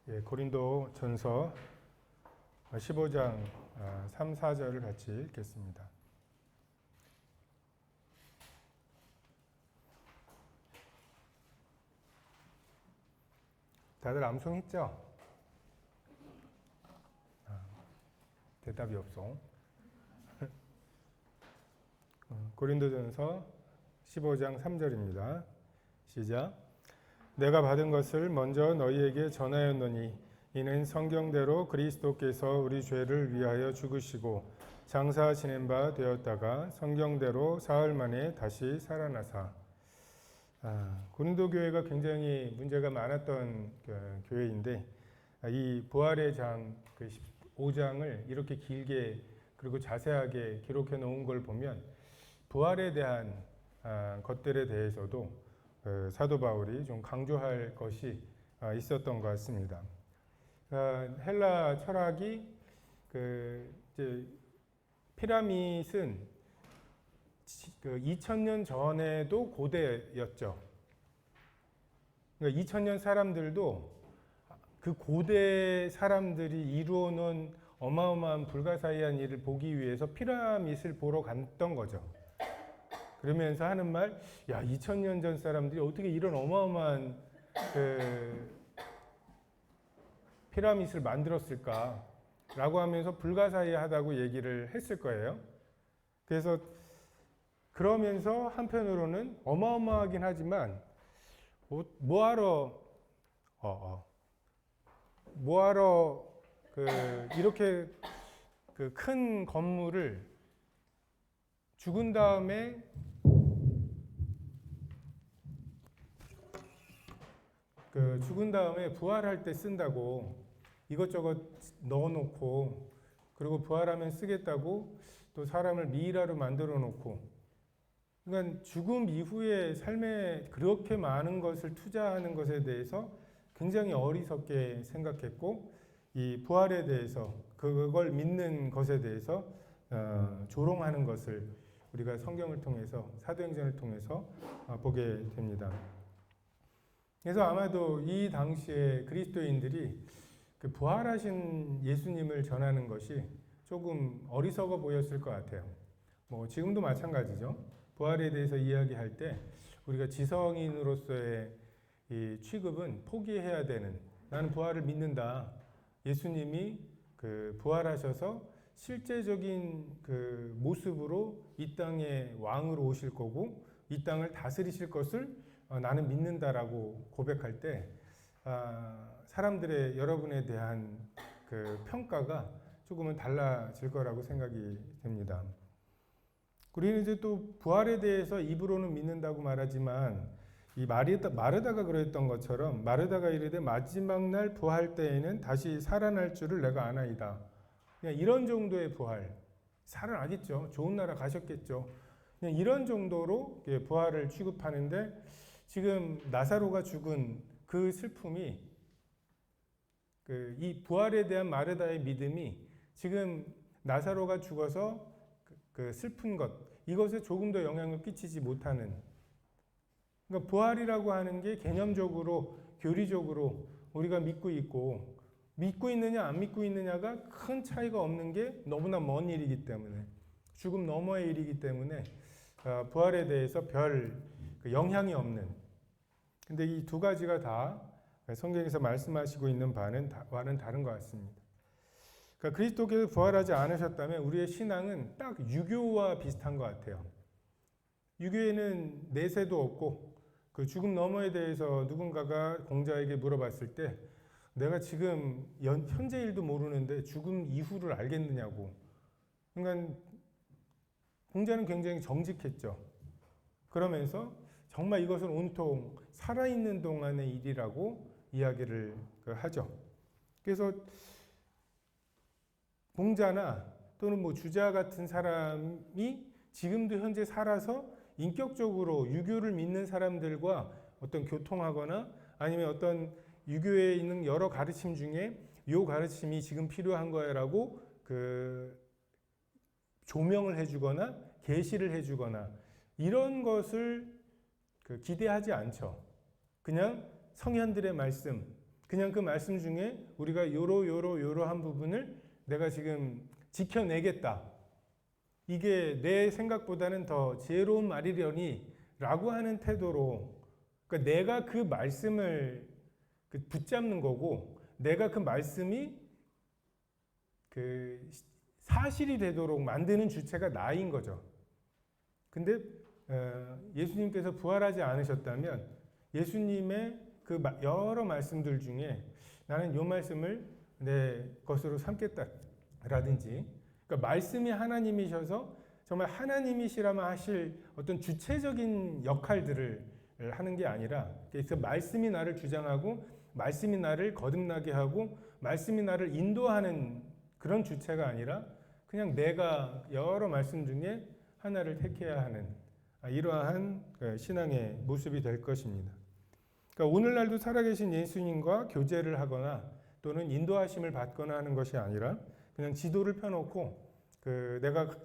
예, 고린도 전서 15장 3, 4절을 같이 읽겠습니다. 다들 암송했죠? 대답이 없어. 고린도전서 15장 3절입니다. 시작. 내가 받은 것을 먼저 너희에게 전하였노니 이는 성경대로 그리스도께서 우리 죄를 위하여 죽으시고 장사 지낸 바 되었다가 성경대로 사흘 만에 다시 살아나사. 고린도 교회가 굉장히 문제가 많았던 교회인데 이 부활의 장 15장을 이렇게 길게 그리고 자세하게 기록해 놓은 걸 보면 부활에 대한 것들에 대해서도 사도 바울이 좀 강조할 것이 있었던 것 같습니다. 헬라 철학이 이제 피라밋은 2000년 전에도 고대였죠. 그러니까 2000년 사람들도 그 고대 사람들이 이루어놓은 어마어마한 불가사의한 일을 보기 위해서 피라밋을 보러 갔던 거죠. 그러면서 하는 말, 야, 2000년 전 사람들이 어떻게 이런 어마어마한 피라밋을 만들었을까? 라고 하면서 불가사의하다고 얘기를 했을 거예요. 그래서 그러면서 한편으로는 어마어마하긴 하지만 뭐하러 이렇게 큰 건물을 죽은 다음에 부활할 때 쓴다고 이것저것 넣어놓고 그리고 부활하면 쓰겠다고 또 사람을 미이라로 만들어 놓고, 그러니까 죽음 이후의 삶에 그렇게 많은 것을 투자하는 것에 대해서 굉장히 어리석게 생각했고, 이 부활에 대해서 그걸 믿는 것에 대해서 조롱하는 것을 우리가 성경을 통해서 사도행전을 통해서 보게 됩니다. 그래서 아마도 이 당시에 그리스도인들이 그 부활하신 예수님을 전하는 것이 조금 어리석어 보였을 것 같아요. 뭐 지금도 마찬가지죠. 부활에 대해서 이야기할 때 우리가 지성인으로서의 이 취급은 포기해야 되는, 나는 부활을 믿는다. 예수님이 부활하셔서 실제적인 모습으로 이 땅에 왕으로 오실 거고 이 땅을 다스리실 것을 나는 믿는다라고 고백할 때 사람들의 여러분에 대한 평가가 조금은 달라질 거라고 생각이 됩니다. 우리는 이제 또 부활에 대해서 입으로는 믿는다고 말하지만 이 마르다가 그랬던 것처럼 마르다가 이르되 마지막 날 부활 때에는 다시 살아날 줄을 내가 아나이다. 그냥 이런 정도의 부활, 살아나겠죠. 좋은 나라 가셨겠죠. 그냥 이런 정도로 부활을 취급하는데 지금 나사로가 죽은 그 슬픔이 이 부활에 대한 마르다의 믿음이 지금 나사로가 죽어서 슬픈 것, 이것에 조금 더 영향을 끼치지 못하는, 그러니까 부활이라고 하는 게 개념적으로 교리적으로 우리가 믿고 있고 믿고 있느냐 안 믿고 있느냐가 큰 차이가 없는 게 너무나 먼 일이기 때문에, 죽음 너머의 일이기 때문에 부활에 대해서 별 영향이 없는, 근데 이 두 가지가 다 성경에서 말씀하시고 있는 바와는 다른 것 같습니다. 그러니까 그리스도께서 부활하지 않으셨다면 우리의 신앙은 딱 유교와 비슷한 것 같아요. 유교에는 내세도 없고 그 죽음 너머에 대해서 누군가가 공자에게 물어봤을 때 내가 지금 현재 일도 모르는데 죽음 이후를 알겠느냐고. 그러니까 공자는 굉장히 정직했죠. 그러면서 정말 이것은 온통 살아있는 동안의 일이라고 이야기를 하죠. 그래서 공자나 또는 뭐 주자 같은 사람이 지금도 현재 살아서 인격적으로 유교를 믿는 사람들과 어떤 교통하거나 아니면 어떤 유교에 있는 여러 가르침 중에 요 가르침이 지금 필요한 거야라고 조명을 해주거나 계시를 해주거나 이런 것을 기대하지 않죠. 그냥 성현들의 말씀, 그냥 그 말씀 중에 우리가 요러한 부분을 내가 지금 지켜내겠다. 이게 내 생각보다는 더 지혜로운 말이려니 라고 하는 태도로, 그러니까 내가 그 말씀을 붙잡는 거고, 내가 그 말씀이 그 사실이 되도록 만드는 주체가 나인 거죠. 근데 예수님께서 부활하지 않으셨다면 예수님의 그 여러 말씀들 중에 나는 이 말씀을 내 것으로 삼겠다라든지, 그러니까 말씀이 하나님이셔서 정말 하나님이시라면 하실 어떤 주체적인 역할들을 하는 게 아니라, 그래서 말씀이 나를 주장하고 말씀이 나를 거듭나게 하고 말씀이 나를 인도하는 그런 주체가 아니라 그냥 내가 여러 말씀 중에 하나를 택해야 하는 이러한 신앙의 모습이 될 것입니다. 그러니까 오늘날도 살아계신 예수님과 교제를 하거나 또는 인도하심을 받거나 하는 것이 아니라 그냥 지도를 펴놓고 내가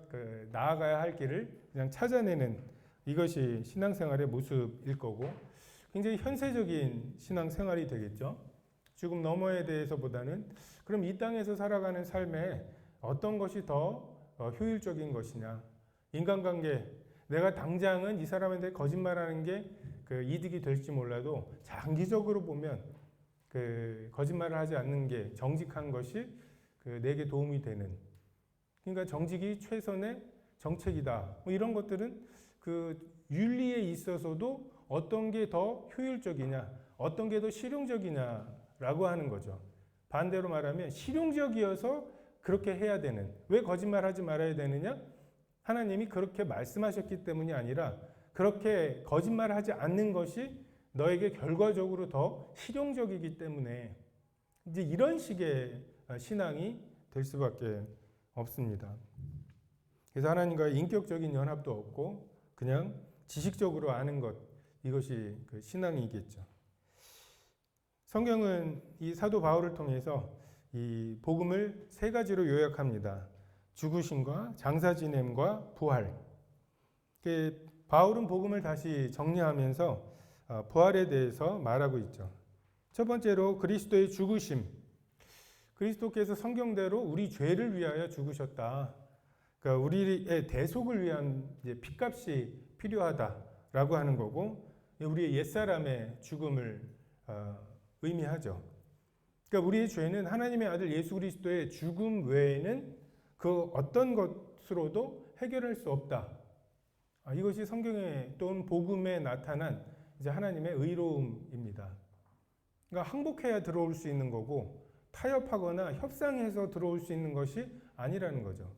나아가야 할 길을 그냥 찾아내는 이것이 신앙생활의 모습일 거고, 굉장히 현세적인 신앙생활이 되겠죠. 죽음 너머에 대해서보다는 그럼 이 땅에서 살아가는 삶에 어떤 것이 더 효율적인 것이냐, 인간관계, 내가 당장은 이 사람한테 거짓말하는 게 이득이 될지 몰라도 장기적으로 보면 거짓말을 하지 않는 게 정직한 것이 내게 도움이 되는, 그러니까 정직이 최선의 정책이다. 뭐 이런 것들은 윤리에 있어서도 어떤 게 더 효율적이냐, 어떤 게 더 실용적이냐라고 하는 거죠. 반대로 말하면 실용적이어서 그렇게 해야 되는, 왜 거짓말하지 말아야 되느냐? 하나님이 그렇게 말씀하셨기 때문이 아니라 그렇게 거짓말하지 않는 것이 너에게 결과적으로 더 실용적이기 때문에, 이제 이런 식의 신앙이 될 수밖에 없습니다. 그래서 하나님과 인격적인 연합도 없고 그냥 지식적으로 아는 것, 이것이 신앙이겠죠. 성경은 이 사도 바울을 통해서 이 복음을 세 가지로 요약합니다. 죽으심과 장사 지냄과 부활. 바울은 복음을 다시 정리하면서 부활에 대해서 말하고 있죠. 첫 번째로 그리스도의 죽으심. 그리스도께서 성경대로 우리 죄를 위하여 죽으셨다. 그러니까 우리의 대속을 위한 핏값이 필요하다라고 하는 거고, 우리의 옛사람의 죽음을 의미하죠. 그러니까 우리의 죄는 하나님의 아들 예수 그리스도의 죽음 외에는 그 어떤 것으로도 해결할 수 없다. 이것이 성경에 또는 복음에 나타난 이제 하나님의 의로움입니다. 그러니까 항복해야 들어올 수 있는 거고 타협하거나 협상해서 들어올 수 있는 것이 아니라는 거죠.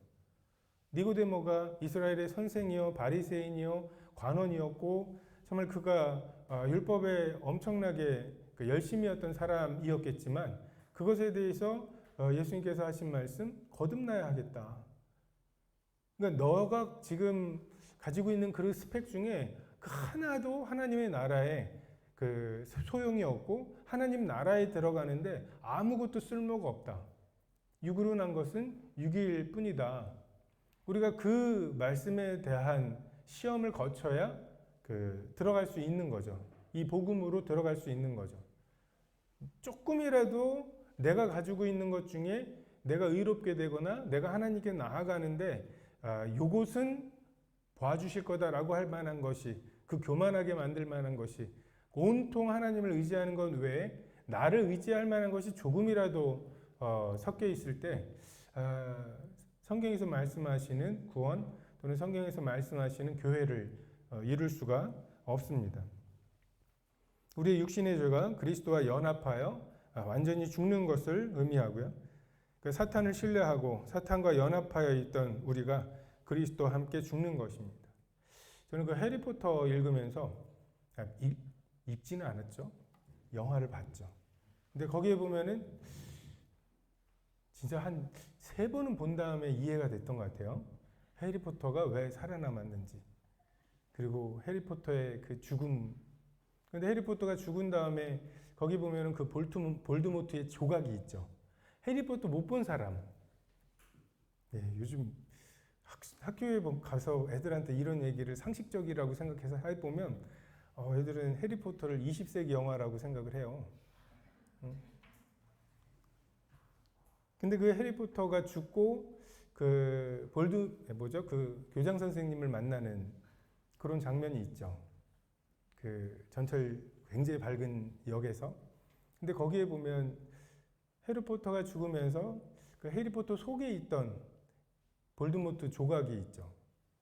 니고데모가 이스라엘의 선생이요 바리새인이요 관원이었고 정말 그가 율법에 엄청나게 열심이었던 사람이었겠지만 그것에 대해서 예수님께서 하신 말씀, 거듭나야 하겠다. 그러니까 너가 지금 가지고 있는 그 스펙 중에 그 하나도 하나님의 나라에 소용이 없고 하나님 나라에 들어가는데 아무것도 쓸모가 없다. 육으로 난 것은 육일 뿐이다. 우리가 그 말씀에 대한 시험을 거쳐야 들어갈 수 있는 거죠. 이 복음으로 들어갈 수 있는 거죠. 조금이라도 내가 가지고 있는 것 중에 내가 의롭게 되거나 내가 하나님께 나아가는데 요것은 봐주실 거다라고 할 만한 것이, 교만하게 만들 만한 것이, 온통 하나님을 의지하는 것 외에 나를 의지할 만한 것이 조금이라도 섞여 있을 때 성경에서 말씀하시는 구원 또는 성경에서 말씀하시는 교회를 이룰 수가 없습니다. 우리의 육신의 죄가 그리스도와 연합하여 완전히 죽는 것을 의미하고요. 사탄을 신뢰하고 사탄과 연합하여 있던 우리가 그리스도와 함께 죽는 것입니다. 저는 해리포터 읽으면서 읽지는 않았죠. 영화를 봤죠. 근데 거기에 보면은 진짜 한 3번은 본 다음에 이해가 됐던 것 같아요. 해리포터가 왜 살아남았는지, 그리고 해리포터의 죽음. 근데 해리포터가 죽은 다음에 거기 보면은 볼드모트의 조각이 있죠. 해리포터 못 본 사람. 요즘 학교에 가서 애들한테 이런 얘기를 상식적이라고 생각해서 해보면 애들은 해리포터를 20세기 영화라고 생각을 해요. 근데 그 해리포터가 죽고 그 그 교장 선생님을 만나는 그런 장면이 있죠. 그 전철 굉장히 밝은 역에서. 근데 거기에 보면 해리포터가 죽으면서 그 해리포터 속에 있던 볼드모트 조각이 있죠.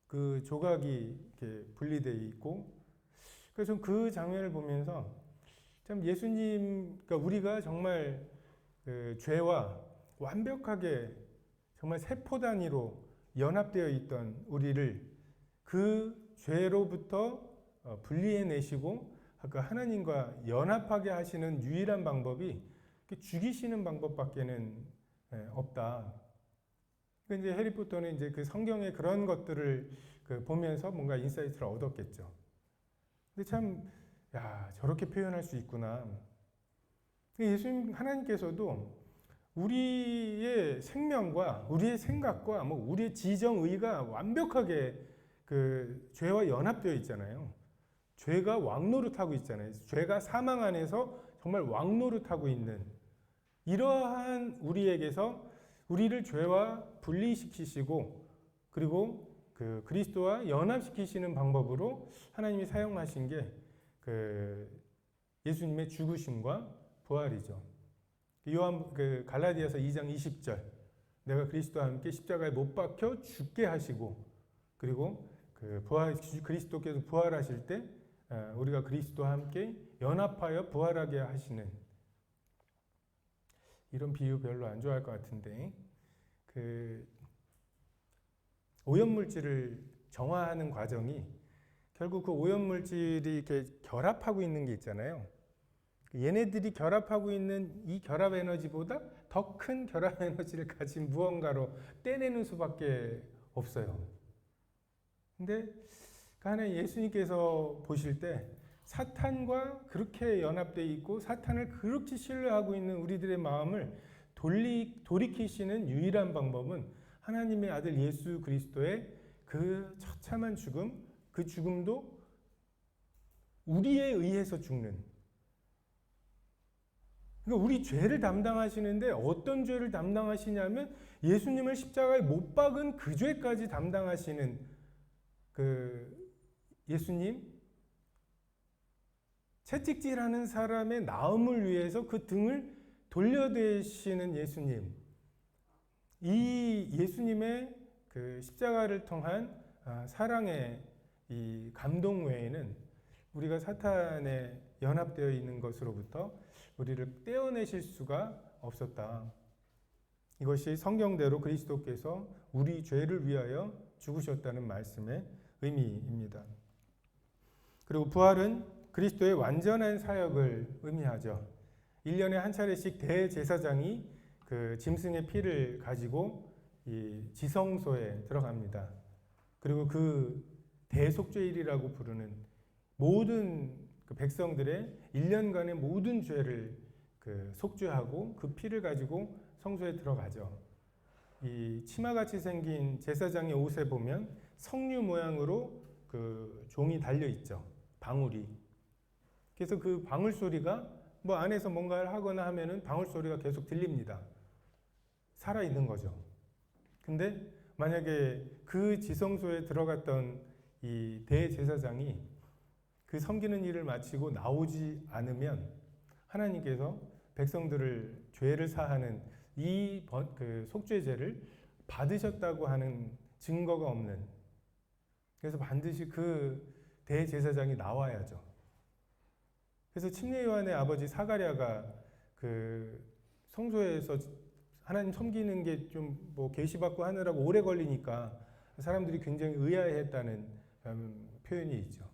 그 조각이 이렇게 분리되어 있고, 그래서 그 장면을 보면서 참 예수님, 그러니까 우리가 정말 그 죄와 완벽하게 정말 세포 단위로 연합되어 있던 우리를 그 죄로부터 분리해내시고 그 하나님과 연합하게 하시는 유일한 방법이 죽이시는 방법밖에는 없다. 그러니까 이제 해리포터는 이제 그 성경의 그런 것들을 보면서 뭔가 인사이트를 얻었겠죠. 근데 참, 야, 저렇게 표현할 수 있구나. 예수님, 하나님께서도 우리의 생명과 우리의 생각과 뭐 우리의 지정의가 완벽하게 그 죄와 연합되어 있잖아요. 죄가 왕노릇하고 있잖아요. 죄가 사망 안에서 정말 왕노릇하고 있는 이러한 우리에게서 우리를 죄와 분리시키시고 그리고 그 그리스도와 연합시키시는 방법으로 하나님이 사용하신 게 그 예수님의 죽으심과 부활이죠. 그 갈라디아서 2장 20절 내가 그리스도와 함께 십자가에 못 박혀 죽게 하시고 그리고 그리스도께서 부활하실 때 우리가 그리스도와 함께 연합하여 부활하게 하시는 이런 비유 별로 안 좋아할 것 같은데 그 오염물질을 정화하는 과정이 결국 그 오염물질이 이렇게 결합하고 있는 게 있잖아요. 얘네들이 결합하고 있는 이 결합 에너지보다 더 큰 결합 에너지를 가진 무언가로 떼내는 수밖에 없어요. 근데 하나님 예수님께서 보실 때 사탄과 그렇게 연합되어 있고 사탄을 그렇게 신뢰하고 있는 우리들의 마음을 돌이키시는 유일한 방법은 하나님의 아들 예수 그리스도의 그 처참한 죽음, 그 죽음도 우리에 의해서 죽는. 그러니까 우리 죄를 담당하시는데 어떤 죄를 담당하시냐면 예수님을 십자가에 못 박은 그 죄까지 담당하시는 그 예수님, 채찍질하는 사람의 나음을 위해서 그 등을 돌려대시는 예수님, 이 예수님의 그 십자가를 통한 사랑의 이 감동 외에는 우리가 사탄에 연합되어 있는 것으로부터 우리를 떼어내실 수가 없었다. 이것이 성경대로 그리스도께서 우리 죄를 위하여 죽으셨다는 말씀의 의미입니다. 그리고 부활은 그리스도의 완전한 사역을 의미하죠. 1년에 한 차례씩 대제사장이 그 짐승의 피를 가지고 이 지성소에 들어갑니다. 그리고 그 대속죄일이라고 부르는 모든 그 백성들의 1년간의 모든 죄를 그 속죄하고 그 피를 가지고 성소에 들어가죠. 이 치마같이 생긴 제사장의 옷에 보면 석류 모양으로 그 종이 달려 있죠. 방울이. 그래서 그 방울 소리가 뭐 안에서 뭔가를 하거나 하면은 방울 소리가 계속 들립니다. 살아 있는 거죠. 근데 만약에 그 지성소에 들어갔던 이 대제사장이 그 섬기는 일을 마치고 나오지 않으면 하나님께서 백성들을 죄를 사하는 이 그 속죄제를 받으셨다고 하는 증거가 없는, 그래서 반드시 그 대제사장이 나와야죠. 그래서 침례 요한의 아버지 사가랴가 그 성소에서 하나님 섬기는 게 좀 뭐 계시받고 하느라고 오래 걸리니까 사람들이 굉장히 의아해했다는 표현이 있죠.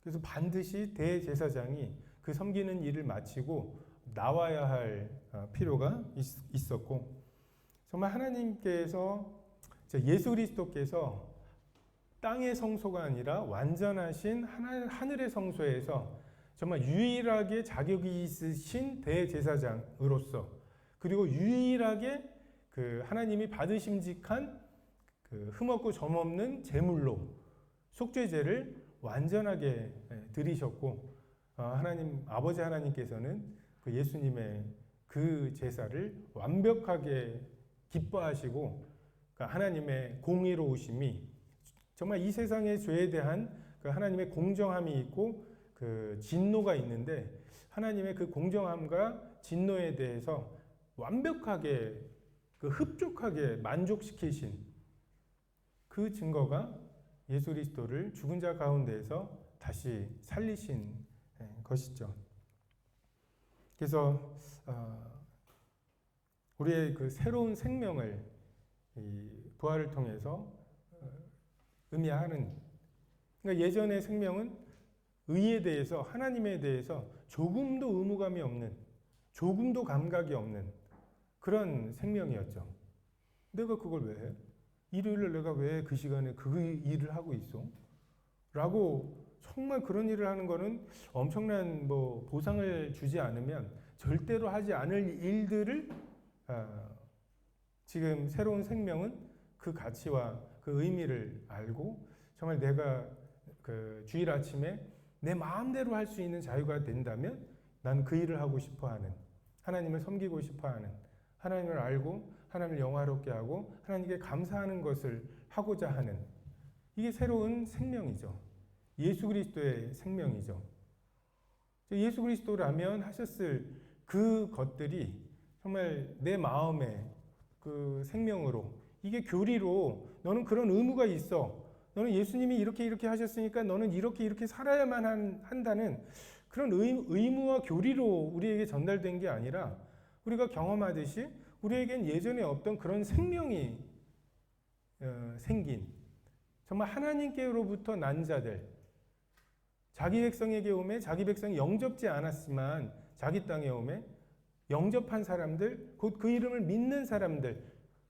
그래서 반드시 대제사장이 그 섬기는 일을 마치고 나와야 할 필요가 있었고, 정말 하나님께서 예수 그리스도께서 땅의 성소가 아니라 완전하신 하늘의 성소에서 정말 유일하게 자격이 있으신 대제사장으로서, 그리고 유일하게 그 하나님이 받으심직한 그 흠없고 점없는 제물로 속죄제를 완전하게 드리셨고, 하나님 아버지 하나님께서는 그 예수님의 그 제사를 완벽하게 기뻐하시고 그러니까 하나님의 공의로우심이 정말 이 세상의 죄에 대한 그 하나님의 공정함이 있고 그 진노가 있는데 하나님의 그 공정함과 진노에 대해서 완벽하게 그 흡족하게 만족시키신 그 증거가 예수 그리스도를 죽은 자 가운데에서 다시 살리신 것이죠. 그래서 우리의 그 새로운 생명을 이 부활을 통해서 의미하는 그러니까 예전의 생명은 의에 대해서 하나님에 대해서 조금도 의무감이 없는 조금도 감각이 없는 그런 생명이었죠. 내가 그걸 왜 해? 일요일날 내가 왜 그 시간에 그 일을 하고 있어? 라고 정말 그런 일을 하는 거는 엄청난 뭐 보상을 주지 않으면 절대로 하지 않을 일들을 지금 새로운 생명은 그 가치와 그 의미를 알고 정말 내가 그 주일 아침에 내 마음대로 할 수 있는 자유가 된다면 난 그 일을 하고 싶어 하는 하나님을 섬기고 싶어 하는 하나님을 알고 하나님을 영화롭게 하고 하나님께 감사하는 것을 하고자 하는 이게 새로운 생명이죠. 예수 그리스도의 생명이죠. 예수 그리스도라면 하셨을 그 것들이 정말 내 마음의 그 생명으로 이게 교리로 너는 그런 의무가 있어. 너는 예수님이 이렇게 하셨으니까 너는 이렇게 살아야만 한다는 그런 의무와 교리로 우리에게 전달된 게 아니라 우리가 경험하듯이 우리에겐 예전에 없던 그런 생명이 생긴 정말 하나님께로부터 난 자들 자기 백성에게 오매 자기 백성이 영접지 않았지만 자기 땅에 오매 영접한 사람들 곧 그 이름을 믿는 사람들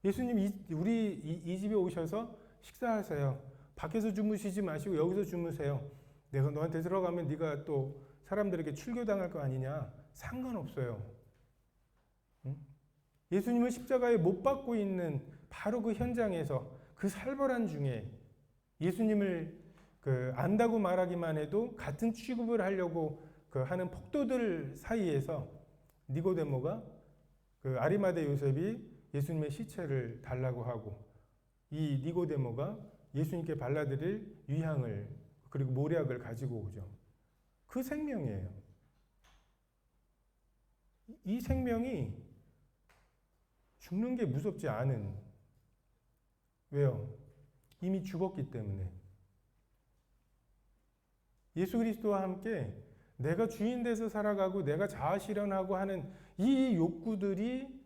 예수님 우리 이 집에 오셔서 식사하세요. 밖에서 주무시지 마시고 여기서 주무세요. 내가 너한테 들어가면 네가 또 사람들에게 출교당할 거 아니냐. 상관없어요. 응? 예수님을 십자가에 못 박고 있는 바로 그 현장에서 그 살벌한 중에 예수님을 안다고 말하기만 해도 같은 취급을 하려고 하는 폭도들 사이에서 니고데모가 아리마대 요셉이 예수님의 시체를 달라고 하고 이 니고데모가 예수님께 발라드릴 유향을 그리고 모략을 가지고 오죠. 그 생명이에요. 이 생명이 죽는 게 무섭지 않은 왜요? 이미 죽었기 때문에 예수 그리스도와 함께 내가 주인 돼서 살아가고 내가 자아 실현하고 하는 이 욕구들이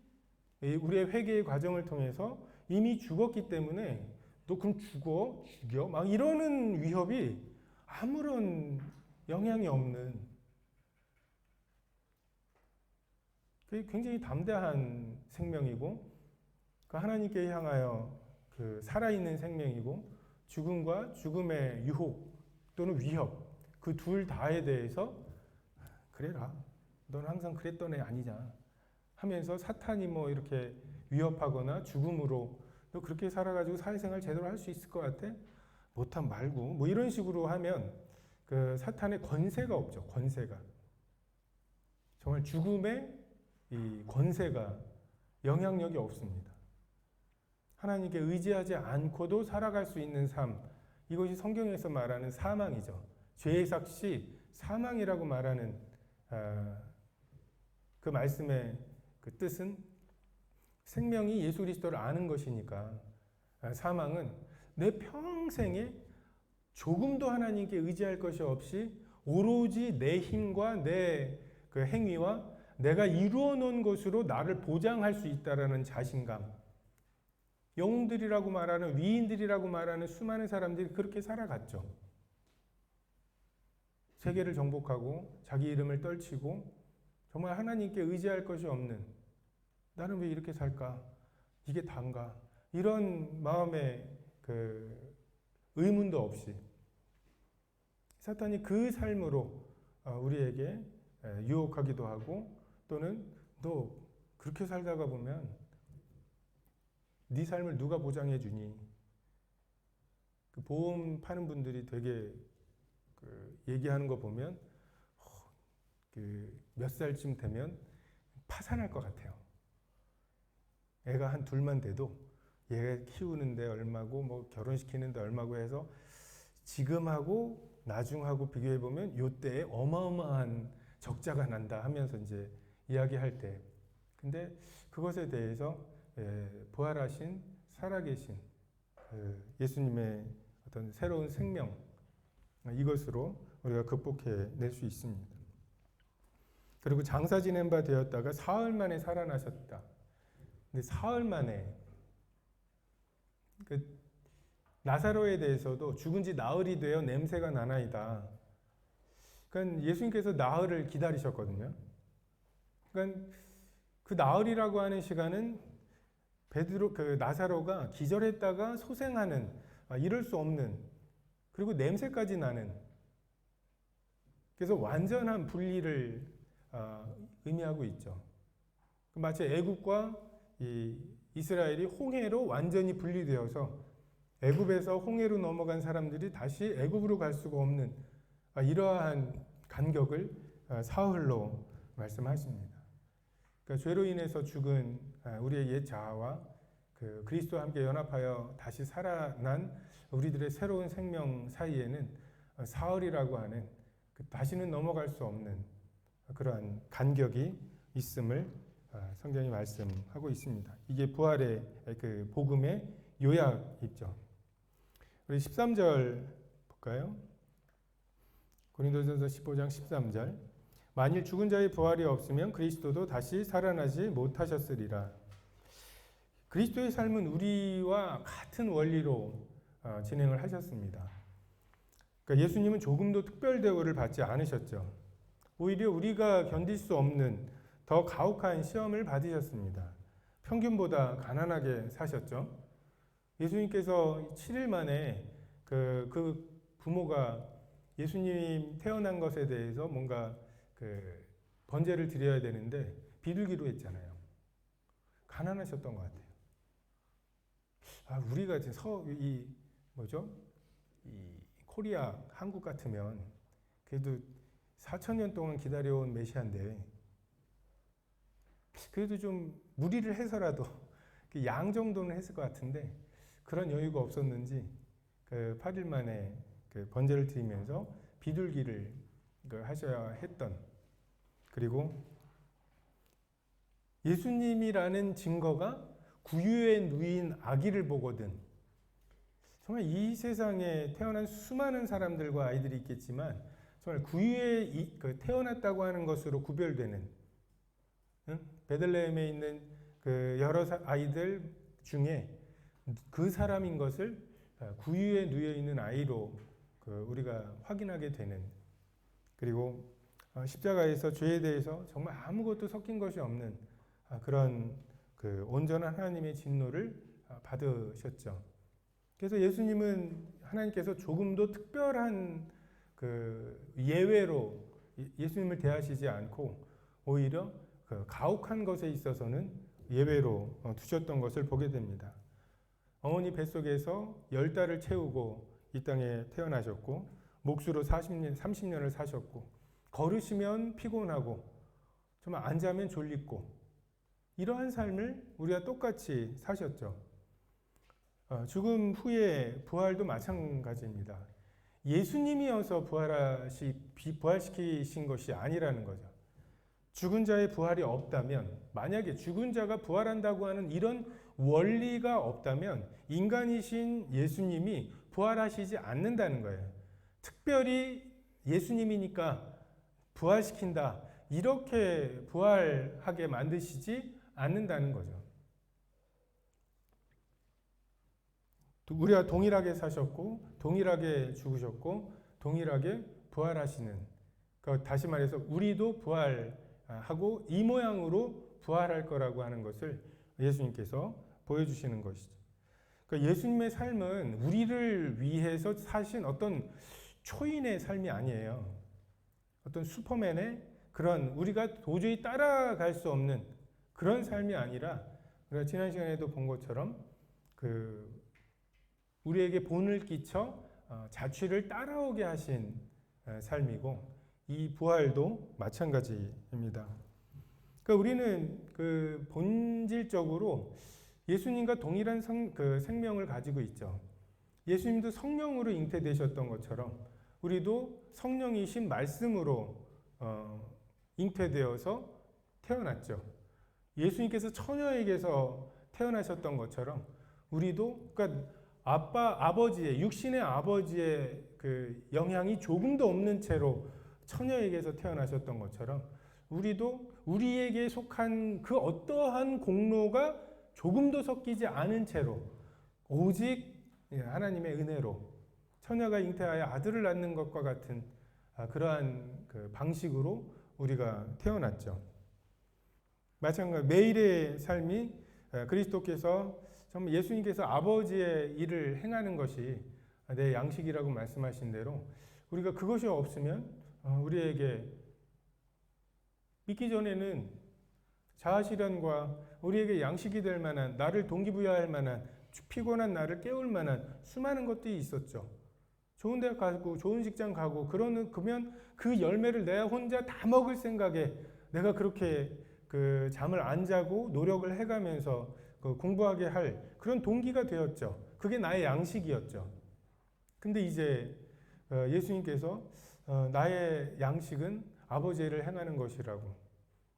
우리의 회개의 과정을 통해서 이미 죽었기 때문에 너 그럼 죽여? 막 이러는 위협이 아무런 영향이 없는 굉장히 담대한 생명이고 하나님께 향하여 살아있는 생명이고 죽음과 죽음의 유혹 또는 위협 그 둘 다에 대해서 그래라 넌 항상 그랬던 애 아니냐 하면서 사탄이 뭐 이렇게 위협하거나 죽음으로 너 그렇게 살아가지고 사회생활 제대로 할 수 있을 것 같아? 못함 말고 뭐 이런 식으로 하면 사탄의 권세가 없죠. 권세가 정말 죽음의 이 권세가 영향력이 없습니다. 하나님께 의지하지 않고도 살아갈 수 있는 삶 이것이 성경에서 말하는 사망이죠. 죄의 삭시 사망이라고 말하는 그 말씀의 그 뜻은 생명이 예수 그리스도를 아는 것이니까 사망은 내 평생에 조금도 하나님께 의지할 것이 없이 오로지 내 힘과 내 그 행위와 내가 이루어 놓은 것으로 나를 보장할 수 있다라는 자신감. 영웅들이라고 말하는 위인들이라고 말하는 수많은 사람들이 그렇게 살아갔죠. 세계를 정복하고 자기 이름을 떨치고 정말 하나님께 의지할 것이 없는 나는 왜 이렇게 살까? 이게 단가? 이런 마음의 의문도 없이 사탄이 그 삶으로 우리에게 유혹하기도 하고 또는 너 그렇게 살다가 보면 네 삶을 누가 보장해 주니? 보험 파는 분들이 되게 얘기하는 거 보면 몇 살쯤 되면 파산할 것 같아요. 애가 한 둘만 돼도 얘 키우는데 얼마고 뭐 결혼시키는데 얼마고 해서 지금하고 나중하고 비교해보면 요때에 어마어마한 적자가 난다 하면서 이제 이야기할 때, 근데 그것에 대해서 부활하신 살아계신 예수님의 어떤 새로운 생명, 이것으로 우리가 극복해낼 수 있습니다. 그리고 장사 지낸 바 되었다가 사흘 만에 살아나셨다. 근데 사흘 만에, 나사로에 대해서도 죽은 지 나흘이 되어 냄새가 나나이다. 그러니까 예수님께서 나흘을 기다리셨거든요. 그러니까 그 나흘이라고 하는 시간은 나사로가 기절했다가 소생하는, 이럴 수 없는, 그리고 냄새까지 나는, 그래서 완전한 분리를 의미하고 있죠. 마치 애굽과 이스라엘이 홍해로 완전히 분리되어서 애굽에서 홍해로 넘어간 사람들이 다시 애굽으로 갈 수가 없는 이러한 간격을 사흘로 말씀하십니다. 그러니까 죄로 인해서 죽은 우리의 옛 자아와 그리스도와 함께 연합하여 다시 살아난 우리들의 새로운 생명 사이에는 사흘이라고 하는 다시는 넘어갈 수 없는 그러한 간격이 있음을 성경이 말씀하고 있습니다. 이게 부활의 그 복음의 요약이죠. 우리 13절 볼까요? 고린도전서 15장 13절. 만일 죽은 자의 부활이 없으면 그리스도도 다시 살아나지 못하셨으리라. 그리스도의 삶은 우리와 같은 원리로 진행을 하셨습니다. 그러니까 예수님은 조금도 특별 대우를 받지 않으셨죠. 오히려 우리가 견딜 수 없는 더 가혹한 시험을 받으셨습니다. 평균보다 가난하게 사셨죠. 예수님께서 7일 만에 그 부모가 예수님 태어난 것에 대해서 뭔가 번제를 드려야 되는데 비둘기로 했잖아요. 가난하셨던 것 같아요. 우리가 이 코리아, 한국 같으면 그래도 4,000년 동안 기다려온 메시아인데 그래도 좀 무리를 해서라도 양 정도는 했을 것 같은데 그런 여유가 없었는지 8일 만에 번제를 드리면서 비둘기를 하셔야 했던, 그리고 예수님이라는 증거가 구유에 누인 아기를 보거든. 정말 이 세상에 태어난 수많은 사람들과 아이들이 있겠지만 정말 구유에 태어났다고 하는 것으로 구별되는, 베들레헴에 있는 여러 아이들 중에 그 사람인 것을 구유에 누여 있는 아이로 우리가 확인하게 되는, 그리고 십자가에서 죄에 대해서 정말 아무것도 섞인 것이 없는 그런 온전한 하나님의 진노를 받으셨죠. 그래서 예수님은 하나님께서 조금도 특별한 예외로 예수님을 대하시지 않고 오히려 가혹한 것에 있어서는 예외로 두셨던 것을 보게 됩니다. 어머니 뱃속에서 10달을 채우고 이 땅에 태어나셨고 몫으로 30년을 사셨고 걸으시면 피곤하고 정말 앉으면 졸립고 이러한 삶을 우리가 똑같이 사셨죠. 죽음 후에 부활도 마찬가지입니다. 예수님이어서 부활시키신 것이 아니라는 거죠. 죽은 자의 부활이 없다면, 만약에 죽은 자가 부활한다고 하는 이런 원리가 없다면 인간이신 예수님이 부활하시지 않는다는 거예요. 특별히 예수님이니까 부활시킨다, 이렇게 부활하게 만드시지 않는다는 거죠. 우리와 동일하게 사셨고 동일하게 죽으셨고 동일하게 부활하시는, 다시 말해서 우리도 부활하고 이 모양으로 부활할 거라고 하는 것을 예수님께서 보여주시는 것이죠. 그러니까 예수님의 삶은 우리를 위해서 사신 어떤 초인의 삶이 아니에요. 어떤 슈퍼맨의 그런 우리가 도저히 따라갈 수 없는 그런 삶이 아니라, 우리가 지난 시간에도 본 것처럼 우리에게 본을 끼쳐 자취를 따라오게 하신 삶이고, 이 부활도 마찬가지입니다. 그러니까 우리는 그 본질적으로 예수님과 동일한 생명을 가지고 있죠. 예수님도 성령으로 잉태되셨던 것처럼 우리도 성령이신 말씀으로 잉태되어서 태어났죠. 예수님께서 처녀에게서 태어나셨던 것처럼 우리도 그러니까 아버지의 육신의 아버지의 그 영향이 조금도 없는 채로 처녀에게서 태어나셨던 것처럼 우리도 우리에게 속한 그 어떠한 공로가 조금도 섞이지 않은 채로 오직 하나님의 은혜로 처녀가 잉태하여 아들을 낳는 것과 같은 그러한 그 방식으로 우리가 태어났죠. 마찬가지로 매일의 삶이 그리스도께서 정말 예수님께서 아버지의 일을 행하는 것이 내 양식이라고 말씀하신 대로 우리가 그것이 없으면 우리에게 믿기 전에는 자아실현과 우리에게 양식이 될 만한 나를 동기부여할 만한 피곤한 나를 깨울 만한 수많은 것들이 있었죠. 좋은 데 가고 좋은 직장 가고 그러면 그 열매를 내가 혼자 다 먹을 생각에 내가 그렇게 그 잠을 안 자고 노력을 해가면서 공부하게 할 그런 동기가 되었죠. 그게 나의 양식이었죠. 근데 이제 예수님께서 나의 양식은 아버지의 일을 행하는 것이라고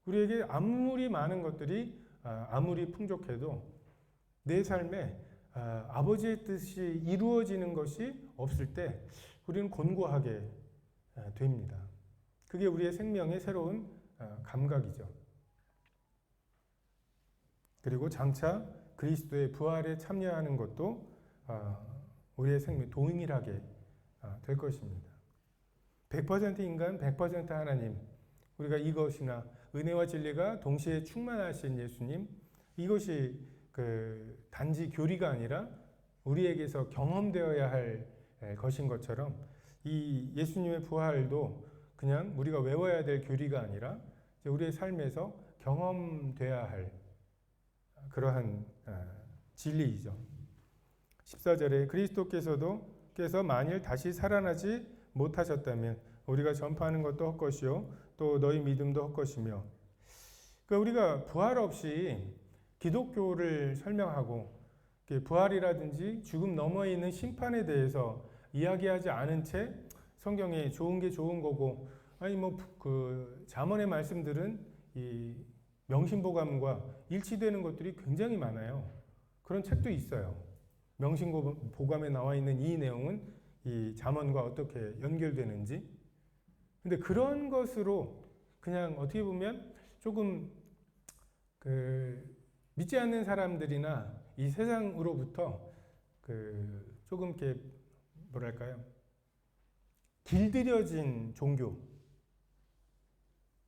우리에게 아무리 많은 것들이 아무리 풍족해도 내 삶에 아버지의 뜻이 이루어지는 것이 없을 때 우리는 곤고하게 됩니다. 그게 우리의 생명의 새로운 감각이죠. 그리고 장차 그리스도의 부활에 참여하는 것도 우리의 생명 동일하게 될 것입니다. 100% 인간, 100% 하나님. 우리가 이것이나 은혜와 진리가 동시에 충만하신 예수님, 이것이 그 단지 교리가 아니라 우리에게서 경험되어야 할 것인 것처럼 이 예수님의 부활도 그냥 우리가 외워야 될 교리가 아니라 우리의 삶에서 경험되어야 할 그러한 진리이죠. 14절에 그리스도께서 만일 다시 살아나지 못하셨다면 우리가 전파하는 것도 헛것이요 또 너희 믿음도 헛것이며, 그러니까 우리가 부활 없이 기독교를 설명하고 부활이라든지 죽음 너머에 있는 심판에 대해서 이야기하지 않은 채 성경에 좋은 게 좋은 거고 아니 뭐 그 잠언의 말씀들은 이 명심보감과 일치되는 것들이 굉장히 많아요. 그런 책도 있어요. 명심보감에 나와 있는 이 내용은 이 잠언과 어떻게 연결되는지. 근데 그런 것으로 그냥 어떻게 보면 조금 그 믿지 않는 사람들이나 이 세상으로부터 그 조금 이렇게 뭐랄까요? 길들여진 종교.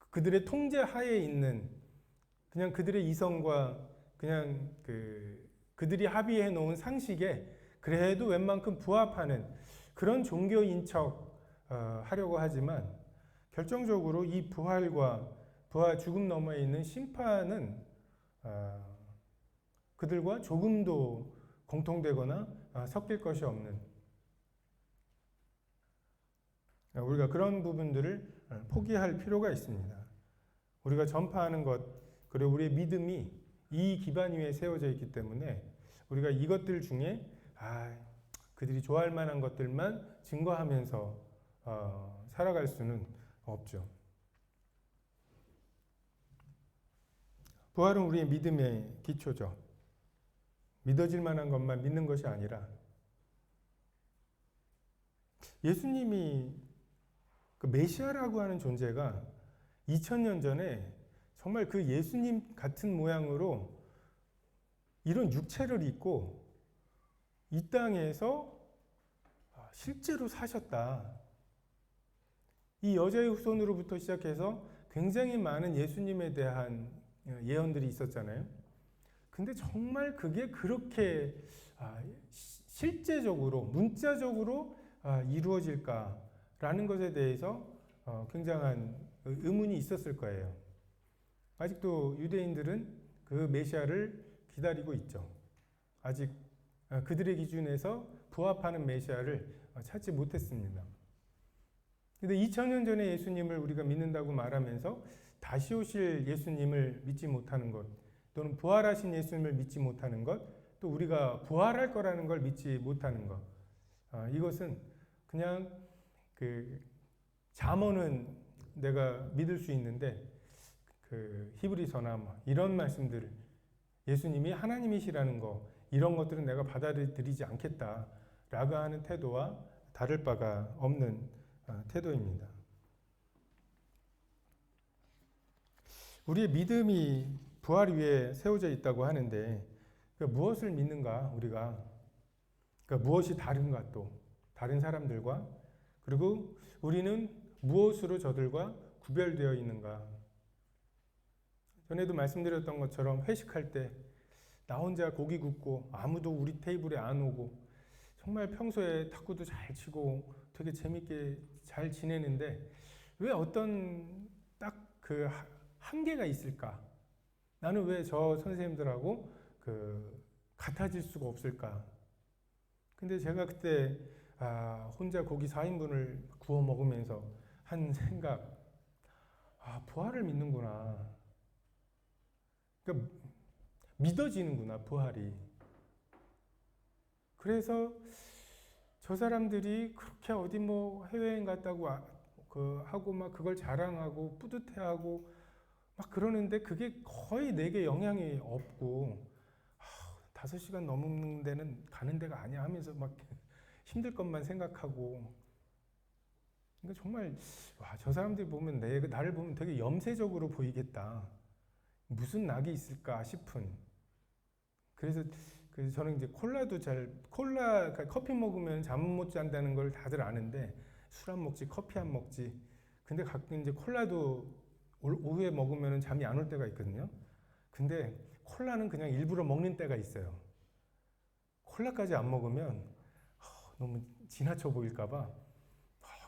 그들의 통제 하에 있는 그냥 그들의 이성과 그냥 그들이 합의해 놓은 상식에 그래도 웬만큼 부합하는 그런 종교인 척 하려고 하지만 결정적으로 이 부활과 부활 죽음 너머에 있는 심판은 그들과 조금도 공통되거나 섞일 것이 없는 우리가 그런 부분들을 포기할 필요가 있습니다. 우리가 전파하는 것 그리고 우리의 믿음이 이 기반 위에 세워져 있기 때문에 우리가 이것들 중에 그들이 좋아할 만한 것들만 증거하면서 살아갈 수는 없죠. 부활은 우리의 믿음의 기초죠. 믿어질 만한 것만 믿는 것이 아니라 예수님이 그 메시아라고 하는 존재가 2000년 전에 정말 그 예수님 같은 모양으로 이런 육체를 입고 이 땅에서 실제로 사셨다. 이 여자의 후손으로부터 시작해서 굉장히 많은 예수님에 대한 예언들이 있었잖아요. 근데 정말 그게 그렇게 실제적으로 문자적으로 이루어질까라는 것에 대해서 굉장한 의문이 있었을 거예요. 아직도 유대인들은 그 메시아를 기다리고 있죠. 아직 그들의 기준에서 부합하는 메시아를 찾지 못했습니다. 근데 2000년 전에 예수님을 우리가 믿는다고 말하면서 다시 오실 예수님을 믿지 못하는 것, 또는 부활하신 예수님을 믿지 못하는 것, 또 우리가 부활할 거라는 걸 믿지 못하는 것, 이것은 그냥 그 잠언은 내가 믿을 수 있는데 그 히브리서나 뭐 이런 말씀들, 예수님이 하나님이시라는 거, 이런 것들은 내가 받아들이지 않겠다라고 하는 태도와 다를 바가 없는 태도입니다. 우리의 믿음이 부활 위에 세워져 있다고 하는데, 그러니까 무엇을 믿는가 우리가, 그러니까 무엇이 다른가, 또 다른 사람들과, 그리고 우리는 무엇으로 저들과 구별되어 있는가. 전에도 말씀드렸던 것처럼 회식할 때 나 혼자 고기 굽고 아무도 우리 테이블에 안 오고 정말 평소에 탁구도 잘 치고 되게 재밌게 잘 지내는데 왜 어떤 딱 그 한계가 있을까? 나는 왜 저 선생님들하고 그 같아질 수가 없을까? 근데 제가 그때 혼자 고기 4인분을 구워 먹으면서 한 생각, 부활을 믿는구나. 그러니까 믿어지는구나, 부활이. 그래서 저 사람들이 그렇게 어디 뭐 해외여행 갔다고 하고 막 그걸 자랑하고 뿌듯해하고 막 그러는데 그게 거의 내게 영향이 없고 5시간 넘는 데는 가는 데가 아니야 하면서 막 힘들 것만 생각하고, 그러니까 정말 저 사람들이 보면 나를 보면 되게 염세적으로 보이겠다. 무슨 낙이 있을까 싶은. 그래서 저는 이제 그러니까 커피 먹으면 잠 못 잔다는 걸 다들 아는데 술 안 먹지, 커피 안 먹지. 근데 가끔 이제 콜라도 오후에 먹으면 잠이 안 올 때가 있거든요. 근데 콜라는 그냥 일부러 먹는 때가 있어요. 콜라까지 안 먹으면 너무 지나쳐 보일까봐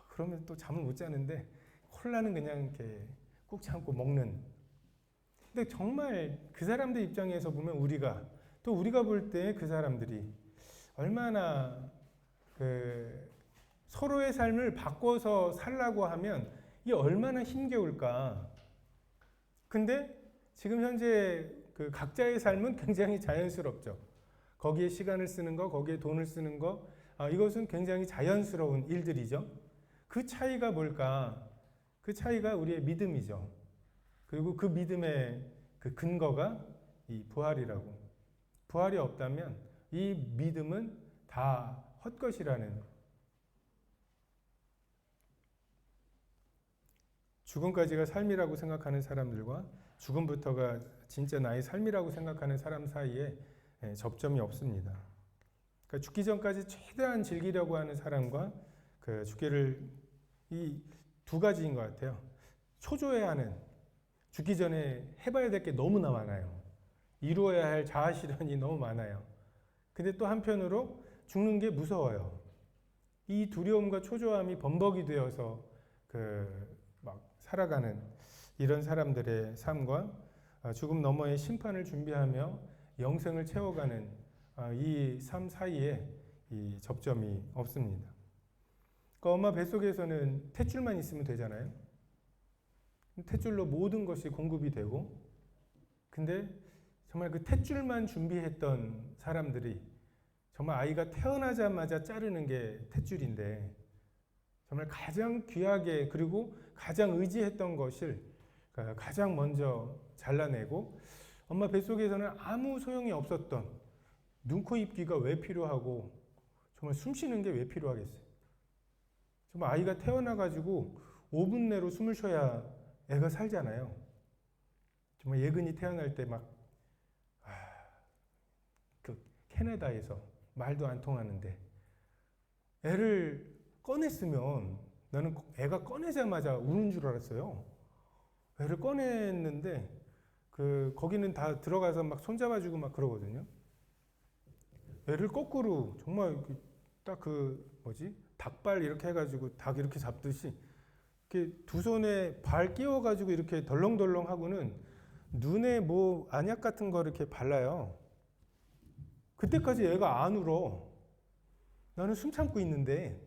그러면 또 잠을 못 자는데 콜라는 그냥 이렇게 꾹 참고 먹는. 근데 정말 그 사람들 입장에서 보면 우리가 볼 때 그 사람들이 얼마나 서로의 삶을 바꿔서 살라고 하면 이게 얼마나 힘겨울까. 근데 지금 현재 그 각자의 삶은 굉장히 자연스럽죠. 거기에 시간을 쓰는 거, 거기에 돈을 쓰는 거, 이것은 굉장히 자연스러운 일들이죠. 그 차이가 뭘까? 그 차이가 우리의 믿음이죠. 그리고 그 믿음의 그 근거가 이 부활이라고. 부활이 없다면 이 믿음은 다 헛것이라는. 죽음까지가 삶이라고 생각하는 사람들과 죽음부터가 진짜 나의 삶이라고 생각하는 사람 사이에 접점이 없습니다. 그러니까 죽기 전까지 최대한 즐기려고 하는 사람과 그 죽기를, 이 두 가지인 것 같아요. 초조해하는, 죽기 전에 해봐야 될 게 너무나 많아요. 이루어야 할 자아 실현이 너무 많아요. 근데 또 한편으로 죽는 게 무서워요. 이 두려움과 초조함이 범벅이 되어서 막 살아가는 이런 사람들의 삶과 죽음 너머의 심판을 준비하며 영생을 채워가는 이 삶 사이에 이 접점이 없습니다. 그러니까 엄마 뱃속에서는 탯줄만 있으면 되잖아요. 탯줄로 모든 것이 공급이 되고, 근데 정말 그 탯줄만 준비했던 사람들이 정말 아이가 태어나자마자 자르는 게 탯줄인데 정말 가장 귀하게, 그리고 가장 의지했던 것을 가장 먼저 잘라내고, 엄마 뱃속에서는 아무 소용이 없었던 눈, 코, 입, 귀가 왜 필요하고 정말 숨 쉬는 게 왜 필요하겠어요. 정말 아이가 태어나가지고 5분 내로 숨을 쉬어야 애가 살잖아요. 정말 예근이 태어날 때 막 캐나다에서 말도 안 통하는데 애를 꺼냈으면 나는 애가 꺼내자마자 우는 줄 알았어요. 애를 꺼냈는데 거기는 다 들어가서 막 손잡아주고 막 그러거든요. 애를 거꾸로 정말 딱 닭발 이렇게 해가지고 닭 이렇게 잡듯이 이렇게 두 손에 발 끼워가지고 이렇게 덜렁덜렁 하고는 눈에 뭐 안약 같은 거 이렇게 발라요. 그때까지 애가 안 울어. 나는 숨 참고 있는데.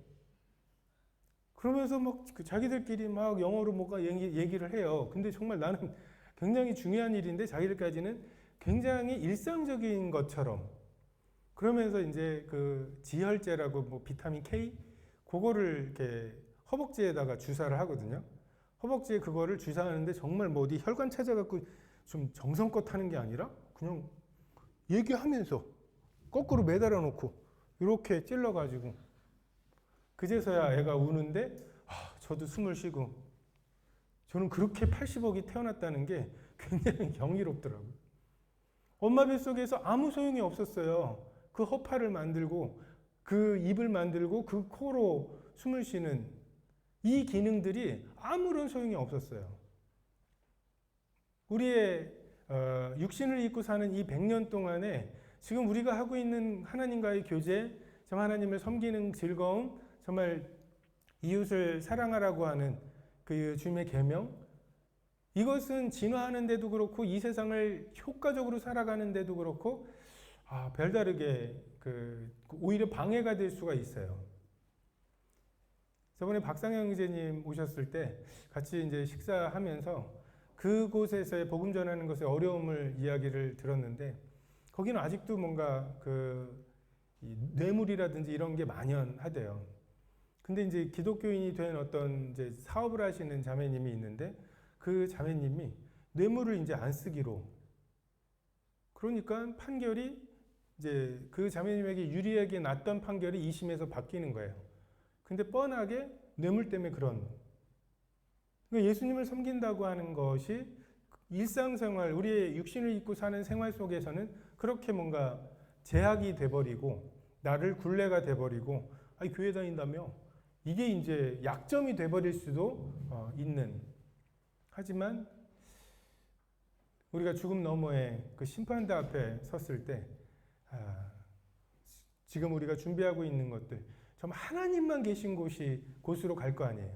그러면서 막그 자기들끼리 막 영어로 뭔가 얘기를 해요. 근데 정말 나는 굉장히 중요한 일인데 자기들까지는 굉장히 일상적인 것처럼 그러면서 이제 그 지혈제라고 뭐 비타민 K 그거를 이렇게 허벅지에다가 주사를 하거든요. 허벅지에 그거를 주사하는데 정말 뭐 어디 혈관 찾아갖고 좀 정성껏 하는 게 아니라 그냥 얘기하면서 거꾸로 매달아 놓고 이렇게 찔러가지고 그제서야 애가 우는데 저도 숨을 쉬고 저는 그렇게 80억이 태어났다는 게 굉장히 경이롭더라고요. 엄마 뱃속에서 아무 소용이 없었어요. 그 허파를 만들고 그 입을 만들고 그 코로 숨을 쉬는 이 기능들이 아무런 소용이 없었어요. 우리의 육신을 입고 사는 이 100년 동안에 지금 우리가 하고 있는 하나님과의 교제, 정말 하나님을 섬기는 즐거움, 정말 이웃을 사랑하라고 하는 그 주님의 계명, 이것은 진화하는 데도 그렇고 이 세상을 효과적으로 살아가는 데도 그렇고 별다르게 오히려 방해가 될 수가 있어요. 저번에 박상영 형제님 오셨을 때 같이 이제 식사하면서 그곳에서의 복음 전하는 것의 어려움을 이야기를 들었는데 거기는 아직도 뭔가 뇌물이라든지 이런 게 만연하대요. 근데 이제 기독교인이 된 어떤 이제 사업을 하시는 자매님이 있는데 그 자매님이 뇌물을 이제 안 쓰기로 그러니까 판결이 이제 그 자매님에게 유리하게 났던 판결이 2심에서 바뀌는 거예요. 근데 뻔하게 뇌물 때문에 그러니까 예수님을 섬긴다고 하는 것이 일상생활, 우리의 육신을 입고 사는 생활 속에서는 그렇게 뭔가 제약이 돼버리고 나를 굴레가 돼버리고 교회 다닌다며 이게 이제 약점이 돼버릴 수도 있는. 하지만 우리가 죽음 너머의 그 심판대 앞에 섰을 때 지금 우리가 준비하고 있는 것들 정말 하나님만 계신 곳으로 갈 거 아니에요.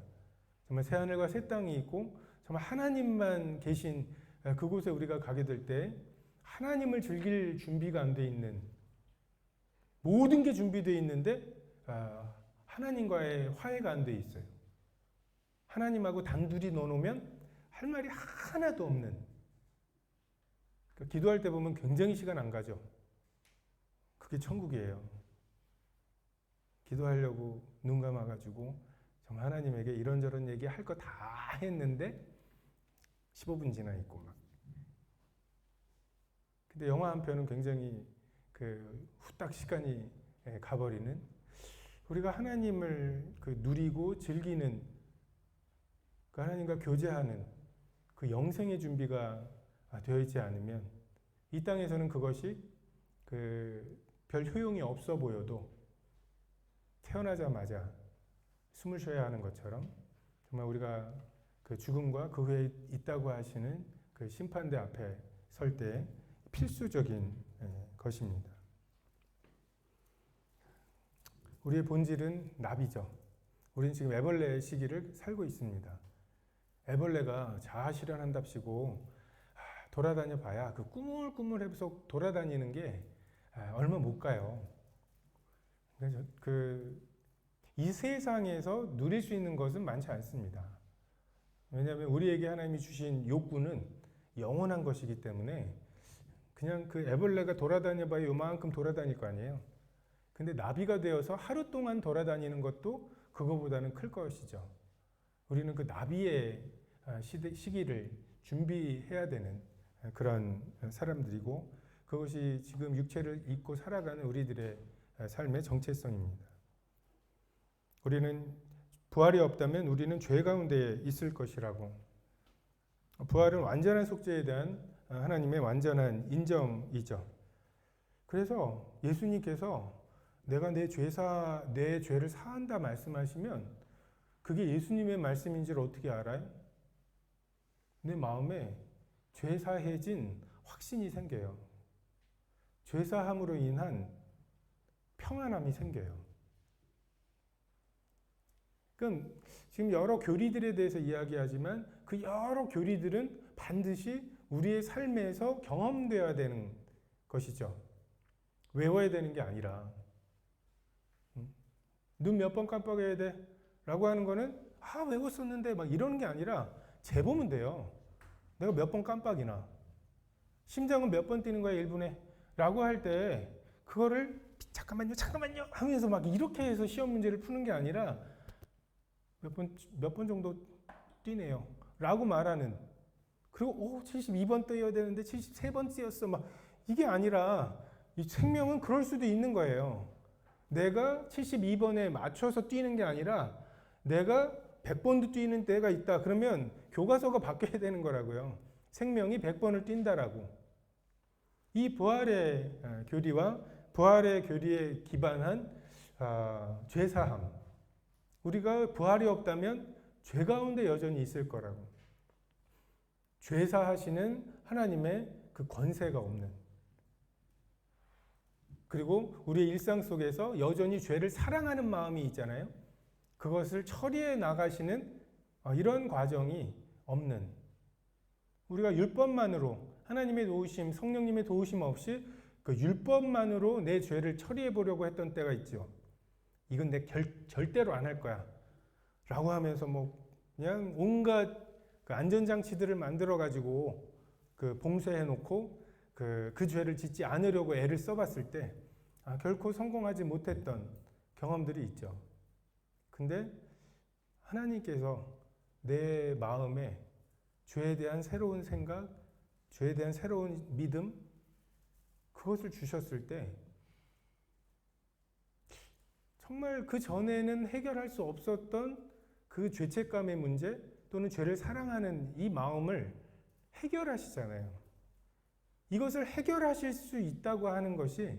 정말 새하늘과 새 땅이 있고 정말 하나님만 계신 그곳에 우리가 가게 될 때 하나님을 즐길 준비가 안 돼 있는 모든 게 준비되어 있는데 하나님과의 화해가 안 돼 있어요. 하나님하고 단둘이 넣어놓으면 할 말이 하나도 없는. 그러니까 기도할 때 보면 굉장히 시간 안 가죠. 그게 천국이에요. 기도하려고 눈 감아가지고 정말 하나님에게 이런저런 얘기 할 거 다 했는데 15분 지나 있고 막. 근데 영화 한 편은 굉장히 후딱 시간이 가버리는 우리가 하나님을 누리고 즐기는 그 하나님과 교제하는 그 영생의 준비가 되어 있지 않으면 이 땅에서는 그것이 별 효용이 없어 보여도 태어나자마자 숨을 쉬어야 하는 것처럼 정말 우리가 그 죽음과 그 후에 있다고 하시는 그 심판대 앞에 설 때 필수적인 것입니다. 우리의 본질은 나비죠. 우리는 지금 애벌레 시기를 살고 있습니다. 애벌레가 자아 실현한답시고 돌아다녀 봐야 그 꾸물꾸물해서 돌아다니는 게 얼마 못 가요. 이 세상에서 누릴 수 있는 것은 많지 않습니다. 왜냐하면 우리에게 하나님이 주신 욕구는 영원한 것이기 때문에 그냥 그 애벌레가 돌아다녀 봐야 요만큼 돌아다닐 거 아니에요. 근데 나비가 되어서 하루 동안 돌아다니는 것도 그거보다는 클 것이죠. 우리는 그 나비의 시기를 준비해야 되는 그런 사람들이고 그것이 지금 육체를 입고 살아가는 우리들의 삶의 정체성입니다. 우리는 부활이 없다면 우리는 죄 가운데 있을 것이라고. 부활은 완전한 속죄에 대한 하나님의 완전한 인정이죠. 그래서 예수님께서 내가 내 죄를 사한다 말씀하시면 그게 예수님의 말씀인지를 어떻게 알아요? 내 마음에 죄사해진 확신이 생겨요. 죄사함으로 인한 평안함이 생겨요. 그럼 지금 여러 교리들에 대해서 이야기하지만 그 여러 교리들은 반드시 우리의 삶에서 경험되어야 되는 것이죠. 외워야 되는 게 아니라 눈 몇 번 깜빡여야 돼? 라고 하는 거는 외웠었는데 막 이러는 게 아니라 재보면 돼요. 내가 몇 번 깜빡이나. 심장은 몇 번 뛰는 거야 1분에? 라고 할 때 그거를 잠깐만요 하면서 막 이렇게 해서 시험 문제를 푸는 게 아니라 몇 번 정도 뛰네요. 라고 말하는. 그리고 72번 뛰어야 되는데 73번 뛰었어. 막 이게 아니라 이 생명은 그럴 수도 있는 거예요. 내가 72번에 맞춰서 뛰는 게 아니라 내가 100번도 뛰는 때가 있다. 그러면 교과서가 바뀌어야 되는 거라고요. 생명이 100번을 뛴다라고. 이 부활의 교리와 부활의 교리에 기반한 죄사함. 우리가 부활이 없다면 죄 가운데 여전히 있을 거라고. 죄사하시는 하나님의 그 권세가 없는. 그리고 우리의 일상 속에서 여전히 죄를 사랑하는 마음이 있잖아요. 그것을 처리해 나가시는 이런 과정이 없는. 우리가 율법만으로 하나님의 도우심, 성령님의 도우심 없이 그 율법만으로 내 죄를 처리해 보려고 했던 때가 있죠. 이건 내 절대로 안 할 거야. 라고 하면서 그냥 온갖 그 안전장치들을 만들어 가지고 그 봉쇄해 놓고 그 죄를 짓지 않으려고 애를 써봤을 때 결코 성공하지 못했던 경험들이 있죠. 근데 하나님께서 내 마음에 죄에 대한 새로운 생각, 죄에 대한 새로운 믿음, 그것을 주셨을 때 정말 그 전에는 해결할 수 없었던 그 죄책감의 문제 또는 죄를 사랑하는 이 마음을 해결하시잖아요. 이것을 해결하실 수 있다고 하는 것이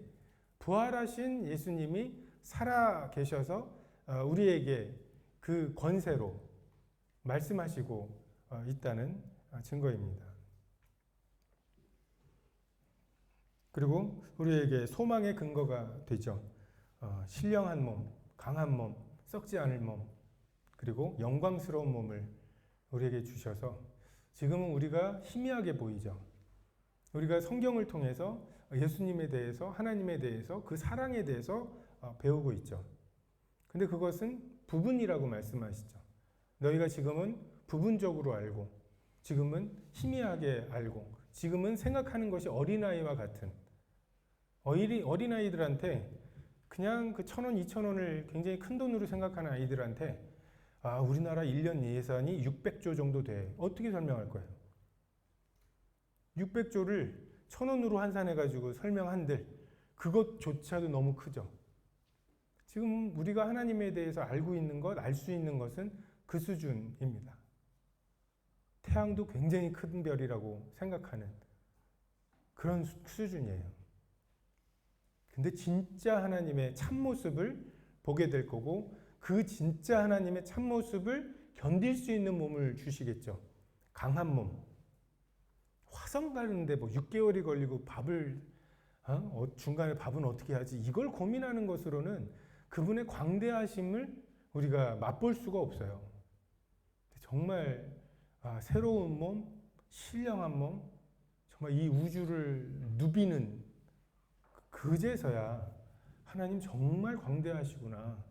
부활하신 예수님이 살아 계셔서 우리에게 그 권세로 말씀하시고 있다는 증거입니다. 그리고 우리에게 소망의 근거가 되죠. 신령한 몸, 강한 몸, 썩지 않을 몸, 그리고 영광스러운 몸을 우리에게 주셔서 지금은 우리가 희미하게 보이죠. 우리가 성경을 통해서 예수님에 대해서, 하나님에 대해서, 그 사랑에 대해서 배우고 있죠. 근데 그것은 부분이라고 말씀하시죠. 너희가 지금은 부분적으로 알고, 지금은 희미하게 알고, 지금은 생각하는 것이 어린아이와 같은, 어린아이들한테 그냥 그 1,000원, 2,000원을 굉장히 큰 돈으로 생각하는 아이들한테 우리나라 1년 예산이 600조 정도 돼. 어떻게 설명할 거예요? 600조를 1,000원으로 환산해가지고 설명한들 그것조차도 너무 크죠. 지금 우리가 하나님에 대해서 알고 있는 것, 알 수 있는 것은 그 수준입니다. 태양도 굉장히 큰 별이라고 생각하는 그런 수준이에요. 근데 진짜 하나님의 참모습을 보게 될 거고 그 진짜 하나님의 참모습을 견딜 수 있는 몸을 주시겠죠. 강한 몸. 화성 가는데 6개월이 걸리고 밥을 중간에 밥은 어떻게 하지? 이걸 고민하는 것으로는 그분의 광대하심을 우리가 맛볼 수가 없어요. 정말 새로운 몸, 신령한 몸, 정말 이 우주를 누비는 그제서야 하나님 정말 광대하시구나.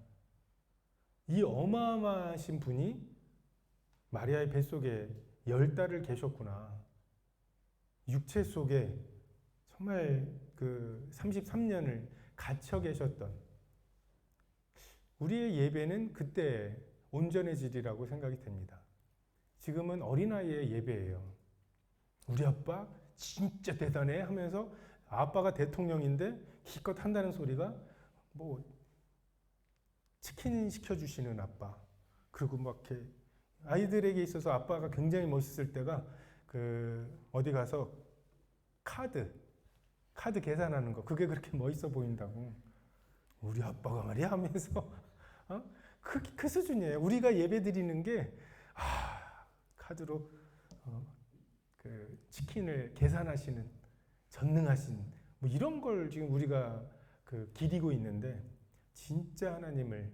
이 어마어마하신 분이 마리아의 뱃속에 10달을 계셨구나. 육체 속에 정말 그 33년을 갇혀 계셨던 우리의 예배는 그때 온전해지리라고 생각이 됩니다. 지금은 어린아이의 예배예요. 우리 아빠 진짜 대단해 하면서 아빠가 대통령인데 기껏 한다는 소리가 치킨 시켜주시는 아빠. 그리고 막 이렇게 아이들에게 있어서 아빠가 굉장히 멋있을 때가 어디 가서 카드 계산하는 거. 그게 그렇게 멋있어 보인다고. 우리 아빠가 말이야 하면서 그 수준이에요. 우리가 예배 드리는 게 카드로 그 치킨을 계산하시는 전능하신 이런 걸 지금 우리가 기리고 있는데 진짜 하나님을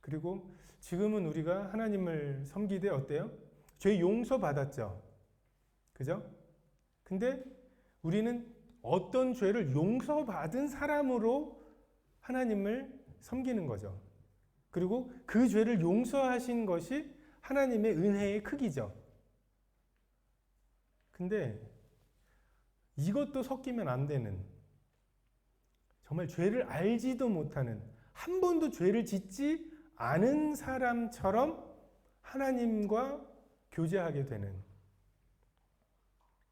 그리고 지금은 우리가 하나님을 섬기되 어때요? 죄 용서 받았죠. 그죠? 근데 우리는 어떤 죄를 용서받은 사람으로 하나님을 섬기는 거죠. 그리고 그 죄를 용서하신 것이 하나님의 은혜의 크기죠. 근데 이것도 섞이면 안 되는, 정말 죄를 알지도 못하는, 한 번도 죄를 짓지 않은 사람처럼 하나님과 교제하게 되는,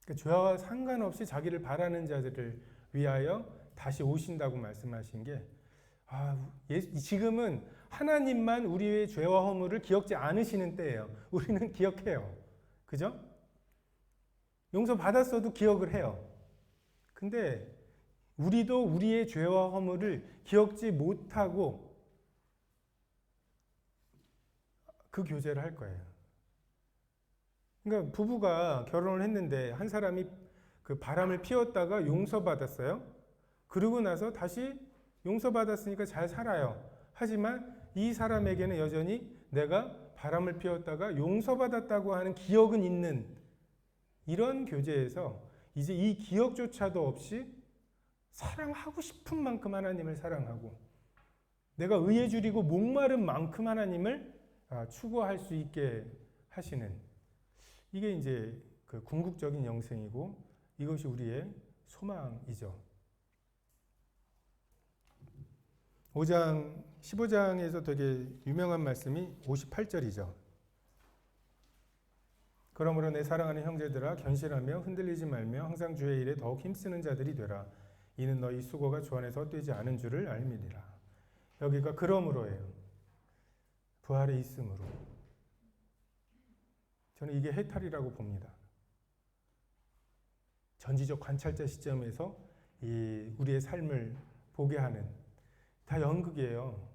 그러니까 죄와 상관없이 자기를 바라는 자들을 위하여 다시 오신다고 말씀하신 게, 지금은 하나님만 우리의 죄와 허물을 기억지 않으시는 때예요. 우리는 기억해요. 그죠? 용서받았어도 기억을 해요. 근데 우리도 우리의 죄와 허물을 기억지 못하고 그 교제를 할 거예요. 그러니까 부부가 결혼을 했는데 한 사람이 그 바람을 피웠다가 용서받았어요. 그러고 나서 다시 용서받았으니까 잘 살아요. 하지만 이 사람에게는 여전히 내가 바람을 피웠다가 용서받았다고 하는 기억은 있는, 이런 교제에서 이제 이 기억조차도 없이 사랑하고 싶은 만큼 하나님을 사랑하고 내가 의에 줄이고 목마른 만큼 하나님을 추구할 수 있게 하시는, 이게 이제 그 궁극적인 영생이고 이것이 우리의 소망이죠. 15장에서 되게 유명한 말씀이 58절이죠. 그러므로 내 사랑하는 형제들아 견실하며 흔들리지 말며 항상 주의 일에 더욱 힘쓰는 자들이 되라. 이는 너희 수고가 주 안에서 헛되지 않은 줄을 알미리라. 여기가 그러므로예요. 부활에 있음으로. 저는 이게 해탈이라고 봅니다. 전지적 관찰자 시점에서 이 우리의 삶을 보게 하는, 다 연극이에요.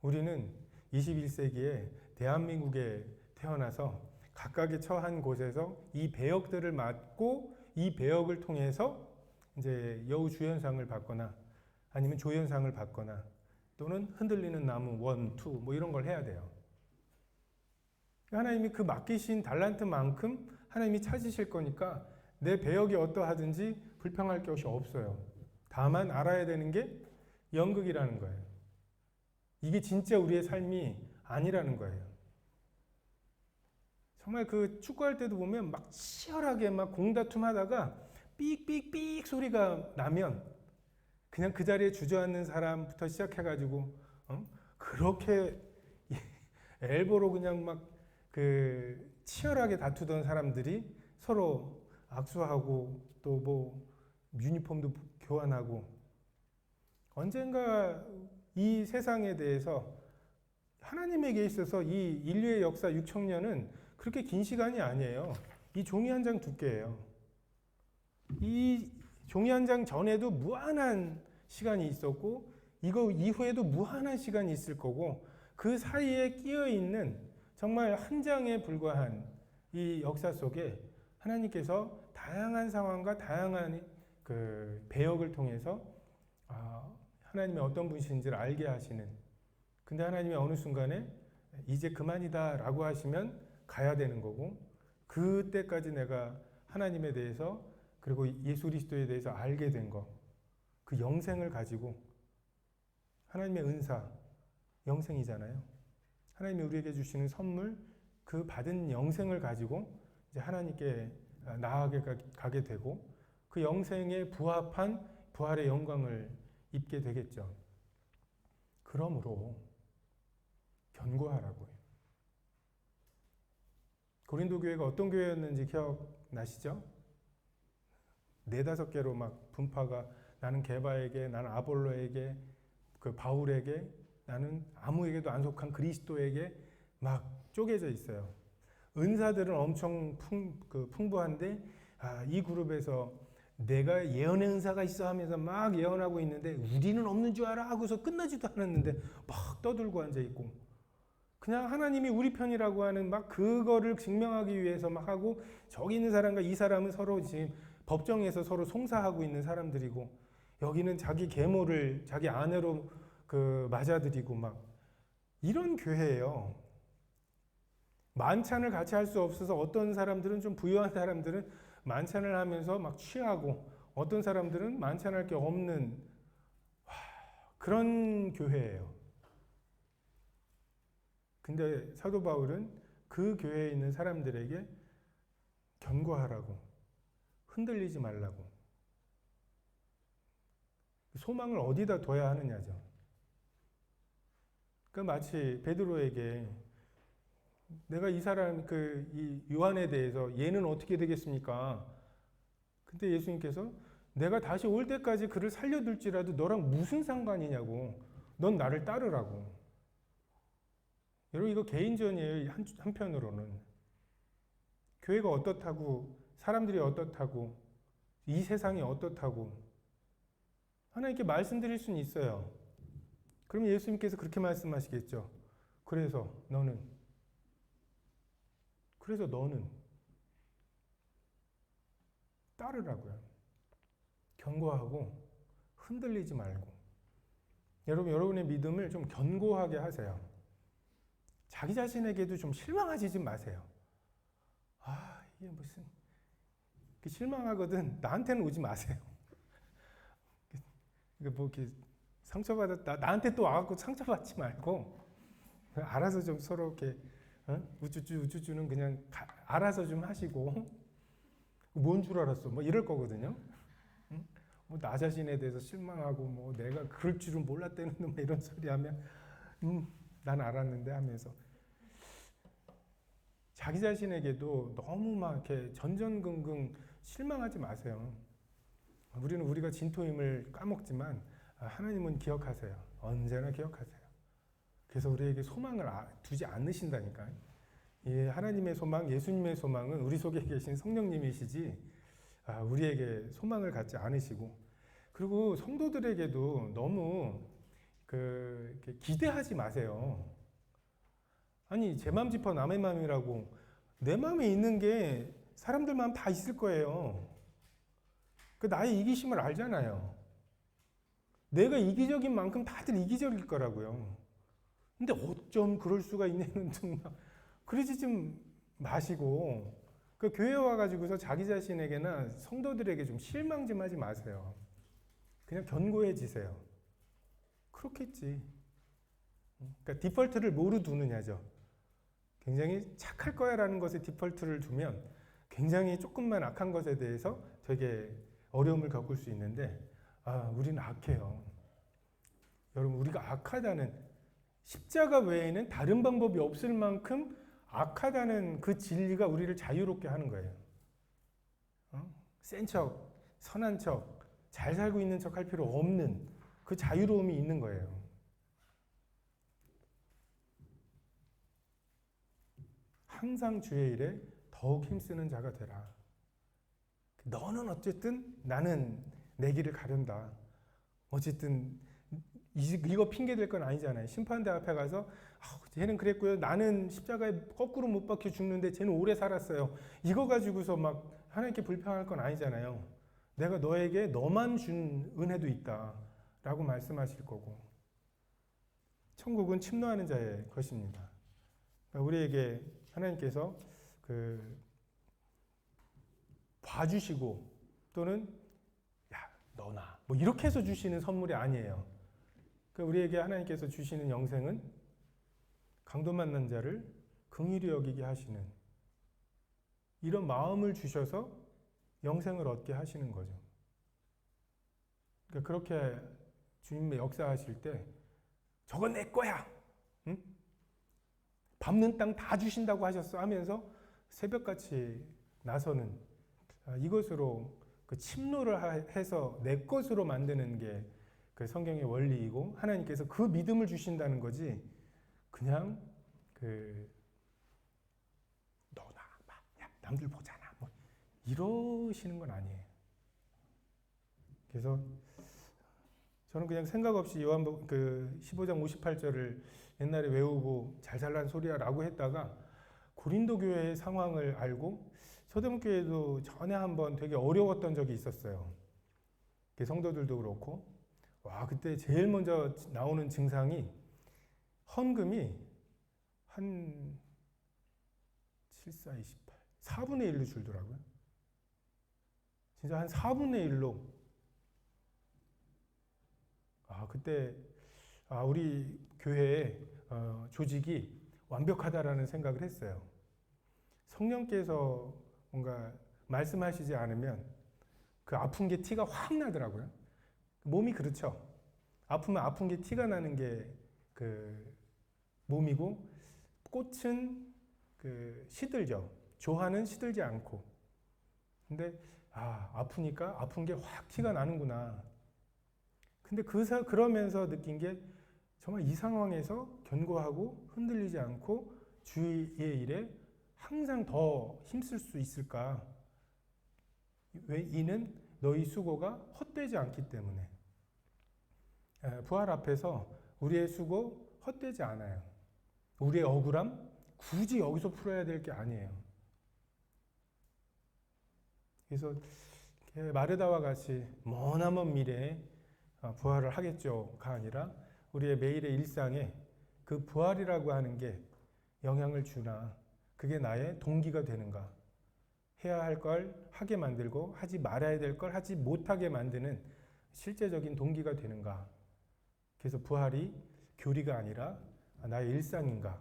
우리는 21세기에 대한민국에 태어나서 각각의 처한 곳에서 이 배역들을 맡고 이 배역을 통해서 이제 여우 주연상을 받거나 아니면 조연상을 받거나 또는 흔들리는 나무 1, 2 뭐 이런 걸 해야 돼요. 하나님이 그 맡기신 달란트만큼 하나님이 찾으실 거니까 내 배역이 어떠하든지 불평할 것이 없어요. 다만 알아야 되는 게 연극이라는 거예요. 이게 진짜 우리의 삶이 아니라는 거예요. 정말 그 축구할 때도 보면 막 치열하게 막 공다툼 하다가 삑삑삑 소리가 나면 그냥 그 자리에 주저앉는 사람부터 시작해가지고 그렇게 엘보로 그냥 막 그 치열하게 다투던 사람들이 서로 악수하고 또 뭐 유니폼도 교환하고, 언젠가 이 세상에 대해서 하나님에게 있어서 이 인류의 역사 6,000년은 그렇게 긴 시간이 아니에요. 이 종이 한 장 두께예요. 이 종이 한 장 전에도 무한한 시간이 있었고 이거 이후에도 무한한 시간이 있을 거고, 그 사이에 끼어 있는 정말 한 장에 불과한 이 역사 속에 하나님께서 다양한 상황과 다양한 그 배역을 통해서 하나님이 어떤 분이신지를 알게 하시는, 근데 하나님이 어느 순간에 이제 그만이다 라고 하시면 가야 되는 거고, 그때까지 내가 하나님에 대해서 그리고 예수 그리스도에 대해서 알게 된 거, 그 영생을 가지고, 하나님의 은사, 영생이잖아요. 하나님이 우리에게 주시는 선물, 그 받은 영생을 가지고 이제 하나님께 나아가게 되고 그 영생에 부합한 부활의 영광을 입게 되겠죠. 그러므로 견고하라고요. 고린도 교회가 어떤 교회였는지 기억나시죠? 4-5개로 막 분파가, 나는 게바에게, 나는 아볼로에게, 그 바울에게, 나는 아무에게도 안 속한 그리스도에게 막 쪼개져 있어요. 은사들은 엄청 풍부한데 이 그룹에서 내가 예언의 은사가 있어 하면서 막 예언하고 있는데 우리는 없는 줄 알아 하고서 끝나지도 않았는데 막 떠들고 앉아있고, 그냥 하나님이 우리 편이라고 하는 막 그거를 증명하기 위해서 막 하고, 저기 있는 사람과 이 사람은 서로 지금 법정에서 서로 송사하고 있는 사람들이고, 여기는 자기 계모를 자기 아내로 맞아들이고 막 이런 교회예요. 만찬을 같이 할 수 없어서 어떤 사람들은, 좀 부유한 사람들은 만찬을 하면서 막 취하고, 어떤 사람들은 만찬할 게 없는 그런 교회예요. 근데 사도 바울은 그 교회에 있는 사람들에게 견고하라고, 흔들리지 말라고, 소망을 어디다 둬야 하느냐죠. 그러니까 마치 베드로에게 내가 이 사람 이 요한에 대해서 얘는 어떻게 되겠습니까? 근데 예수님께서 내가 다시 올 때까지 그를 살려둘지라도 너랑 무슨 상관이냐고. 넌 나를 따르라고. 여러분 이거 개인전이에요. 한편으로는. 교회가 어떻다고, 사람들이 어떻다고, 이 세상이 어떻다고 하나님께 말씀드릴 수는 있어요. 그럼 예수님께서 그렇게 말씀하시겠죠. 그래서 너는 따르라고요. 견고하고 흔들리지 말고. 여러분의 믿음을 좀 견고하게 하세요. 자기 자신에게도 좀 실망하지 좀 마세요. 이게 무슨 실망하거든. 나한테는 오지 마세요. 뭐 이렇게 상처받았다. 나한테 또 와갖고 상처받지 말고 알아서 좀 서로 이렇게 우쭈쭈는 그냥 알아서 좀 하시고 뭔 줄 알았어. 뭐 이럴 거거든요. 뭐 나 자신에 대해서 실망하고 뭐 내가 그럴 줄은 몰랐다는 뭐 이런 소리 하면 난 알았는데 하면서 자기 자신에게도 너무 막 이렇게 전전긍긍 실망하지 마세요. 우리는 우리가 진토임을 까먹지만 하나님은 기억하세요. 언제나 기억하세요. 그래서 우리에게 소망을 두지 않으신다니까요. 예, 하나님의 소망, 예수님의 소망은 우리 속에 계신 성령님이시지 우리에게 소망을 갖지 않으시고, 그리고 성도들에게도 너무 이렇게 기대하지 마세요. 아니 제 맘 짚어 남의 맘이라고. 내 맘에 있는 게 사람들 마음 다 있을 거예요. 나의 이기심을 알잖아요. 내가 이기적인 만큼 다들 이기적일 거라고요. 근데 어쩜 그럴 수가 있냐는 정말 그러지 좀 마시고 교회에 와가지고서 자기 자신에게나 성도들에게 좀 실망 좀 하지 마세요. 그냥 견고해지세요. 그렇겠지. 그러니까 디폴트를 뭐로 두느냐죠. 굉장히 착할 거야 라는 것에 디폴트를 두면 굉장히 조금만 악한 것에 대해서 되게 어려움을 겪을 수 있는데 우리는 악해요. 여러분 우리가 악하다는, 십자가 외에는 다른 방법이 없을 만큼 악하다는 그 진리가 우리를 자유롭게 하는 거예요. 센 척, 선한 척, 잘 살고 있는 척 할 필요 없는 그 자유로움이 있는 거예요. 항상 주의 일에 더욱 힘쓰는 자가 되라. 너는 어쨌든 나는 내 길을 가련다. 어쨌든 이거 핑계 될 건 아니잖아요. 심판대 앞에 가서 쟤는 그랬고요. 나는 십자가에 거꾸로 못 박혀 죽는데 쟤는 오래 살았어요. 이거 가지고서 막 하나님께 불평할 건 아니잖아요. 내가 너에게 너만 준 은혜도 있다 라고 말씀하실 거고, 천국은 침노하는 자의 것입니다. 그러니까 우리에게 하나님께서 봐주시고 또는 야 너나 뭐 이렇게 해서 주시는 선물이 아니에요. 그러니까 우리에게 하나님께서 주시는 영생은 강도 만난 자를 긍휼히 여기게 하시는 이런 마음을 주셔서 영생을 얻게 하시는 거죠. 그러니까 그렇게 주님의 역사하실 때 저건 내 거야. 응? 밟는 땅 다 주신다고 하셨어 하면서 새벽같이 나서는 이것으로 침노를 해서 내 것으로 만드는 게 그 성경의 원리이고, 하나님께서 그 믿음을 주신다는 거지 그냥 너나 야 남들 보잖아 뭐 이러시는 건 아니에요. 그래서 저는 그냥 생각 없이 요한복음 15장 58절을 옛날에 외우고 잘 살란 소리야 라고 했다가 고린도 교회의 상황을 알고 서대문 교회도 전에 한번 되게 어려웠던 적이 있었어요. 성도들도 그렇고 그때 제일 먼저 나오는 증상이 헌금이 한 7,4,28 4분의 1로 줄더라고요. 진짜 한 4분의 1로. 그때 우리 교회의 조직이 완벽하다라는 생각을 했어요. 성령께서 뭔가 말씀하시지 않으면 그 아픈 게 티가 확 나더라고요. 몸이 그렇죠. 아프면 아픈 게 티가 나는 게 그 몸이고, 꽃은 그 시들죠. 조화는 시들지 않고. 근데 아프니까 아픈 게 확 티가 나는구나. 근데 그러면서 느낀 게 정말 이 상황에서 견고하고 흔들리지 않고 주의 일에 항상 더 힘쓸 수 있을까? 왜? 이는 너희 수고가 헛되지 않기 때문에. 부활 앞에서 우리의 수고 헛되지 않아요. 우리의 억울함 굳이 여기서 풀어야 될 게 아니에요. 그래서 마르다와 같이 머나먼 미래에 부활을 하겠죠가 아니라 우리의 매일의 일상에 그 부활이라고 하는 게 영향을 주나, 그게 나의 동기가 되는가, 해야 할 걸 하게 만들고 하지 말아야 될 걸 하지 못하게 만드는 실제적인 동기가 되는가. 그래서 부활이 교리가 아니라 나의 일상인가,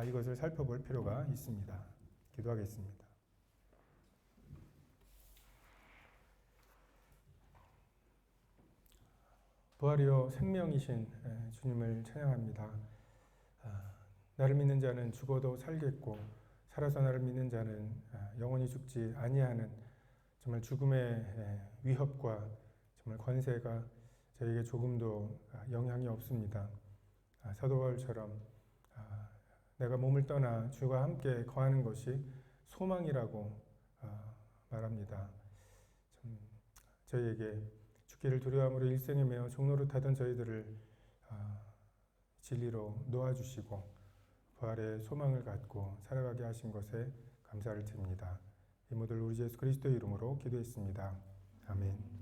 이것을 살펴볼 필요가 있습니다. 기도하겠습니다. 부활이요 생명이신 주님을 찬양합니다. 나를 믿는 자는 죽어도 살겠고 살아서 나를 믿는 자는 영원히 죽지 아니하는, 정말 죽음의 위협과 정말 권세가 저에게 조금도 영향이 없습니다. 사도 바울처럼 내가 몸을 떠나 주와 함께 거하는 것이 소망이라고 말합니다. 저희에게 죽기를 두려움으로 일생에 매어 종노릇하던 저희들을 진리로 놓아주시고 부활의 소망을 갖고 살아가게 하신 것에 감사를 드립니다. 이 모든 우리 예수 그리스도의 이름으로 기도했습니다. 아멘.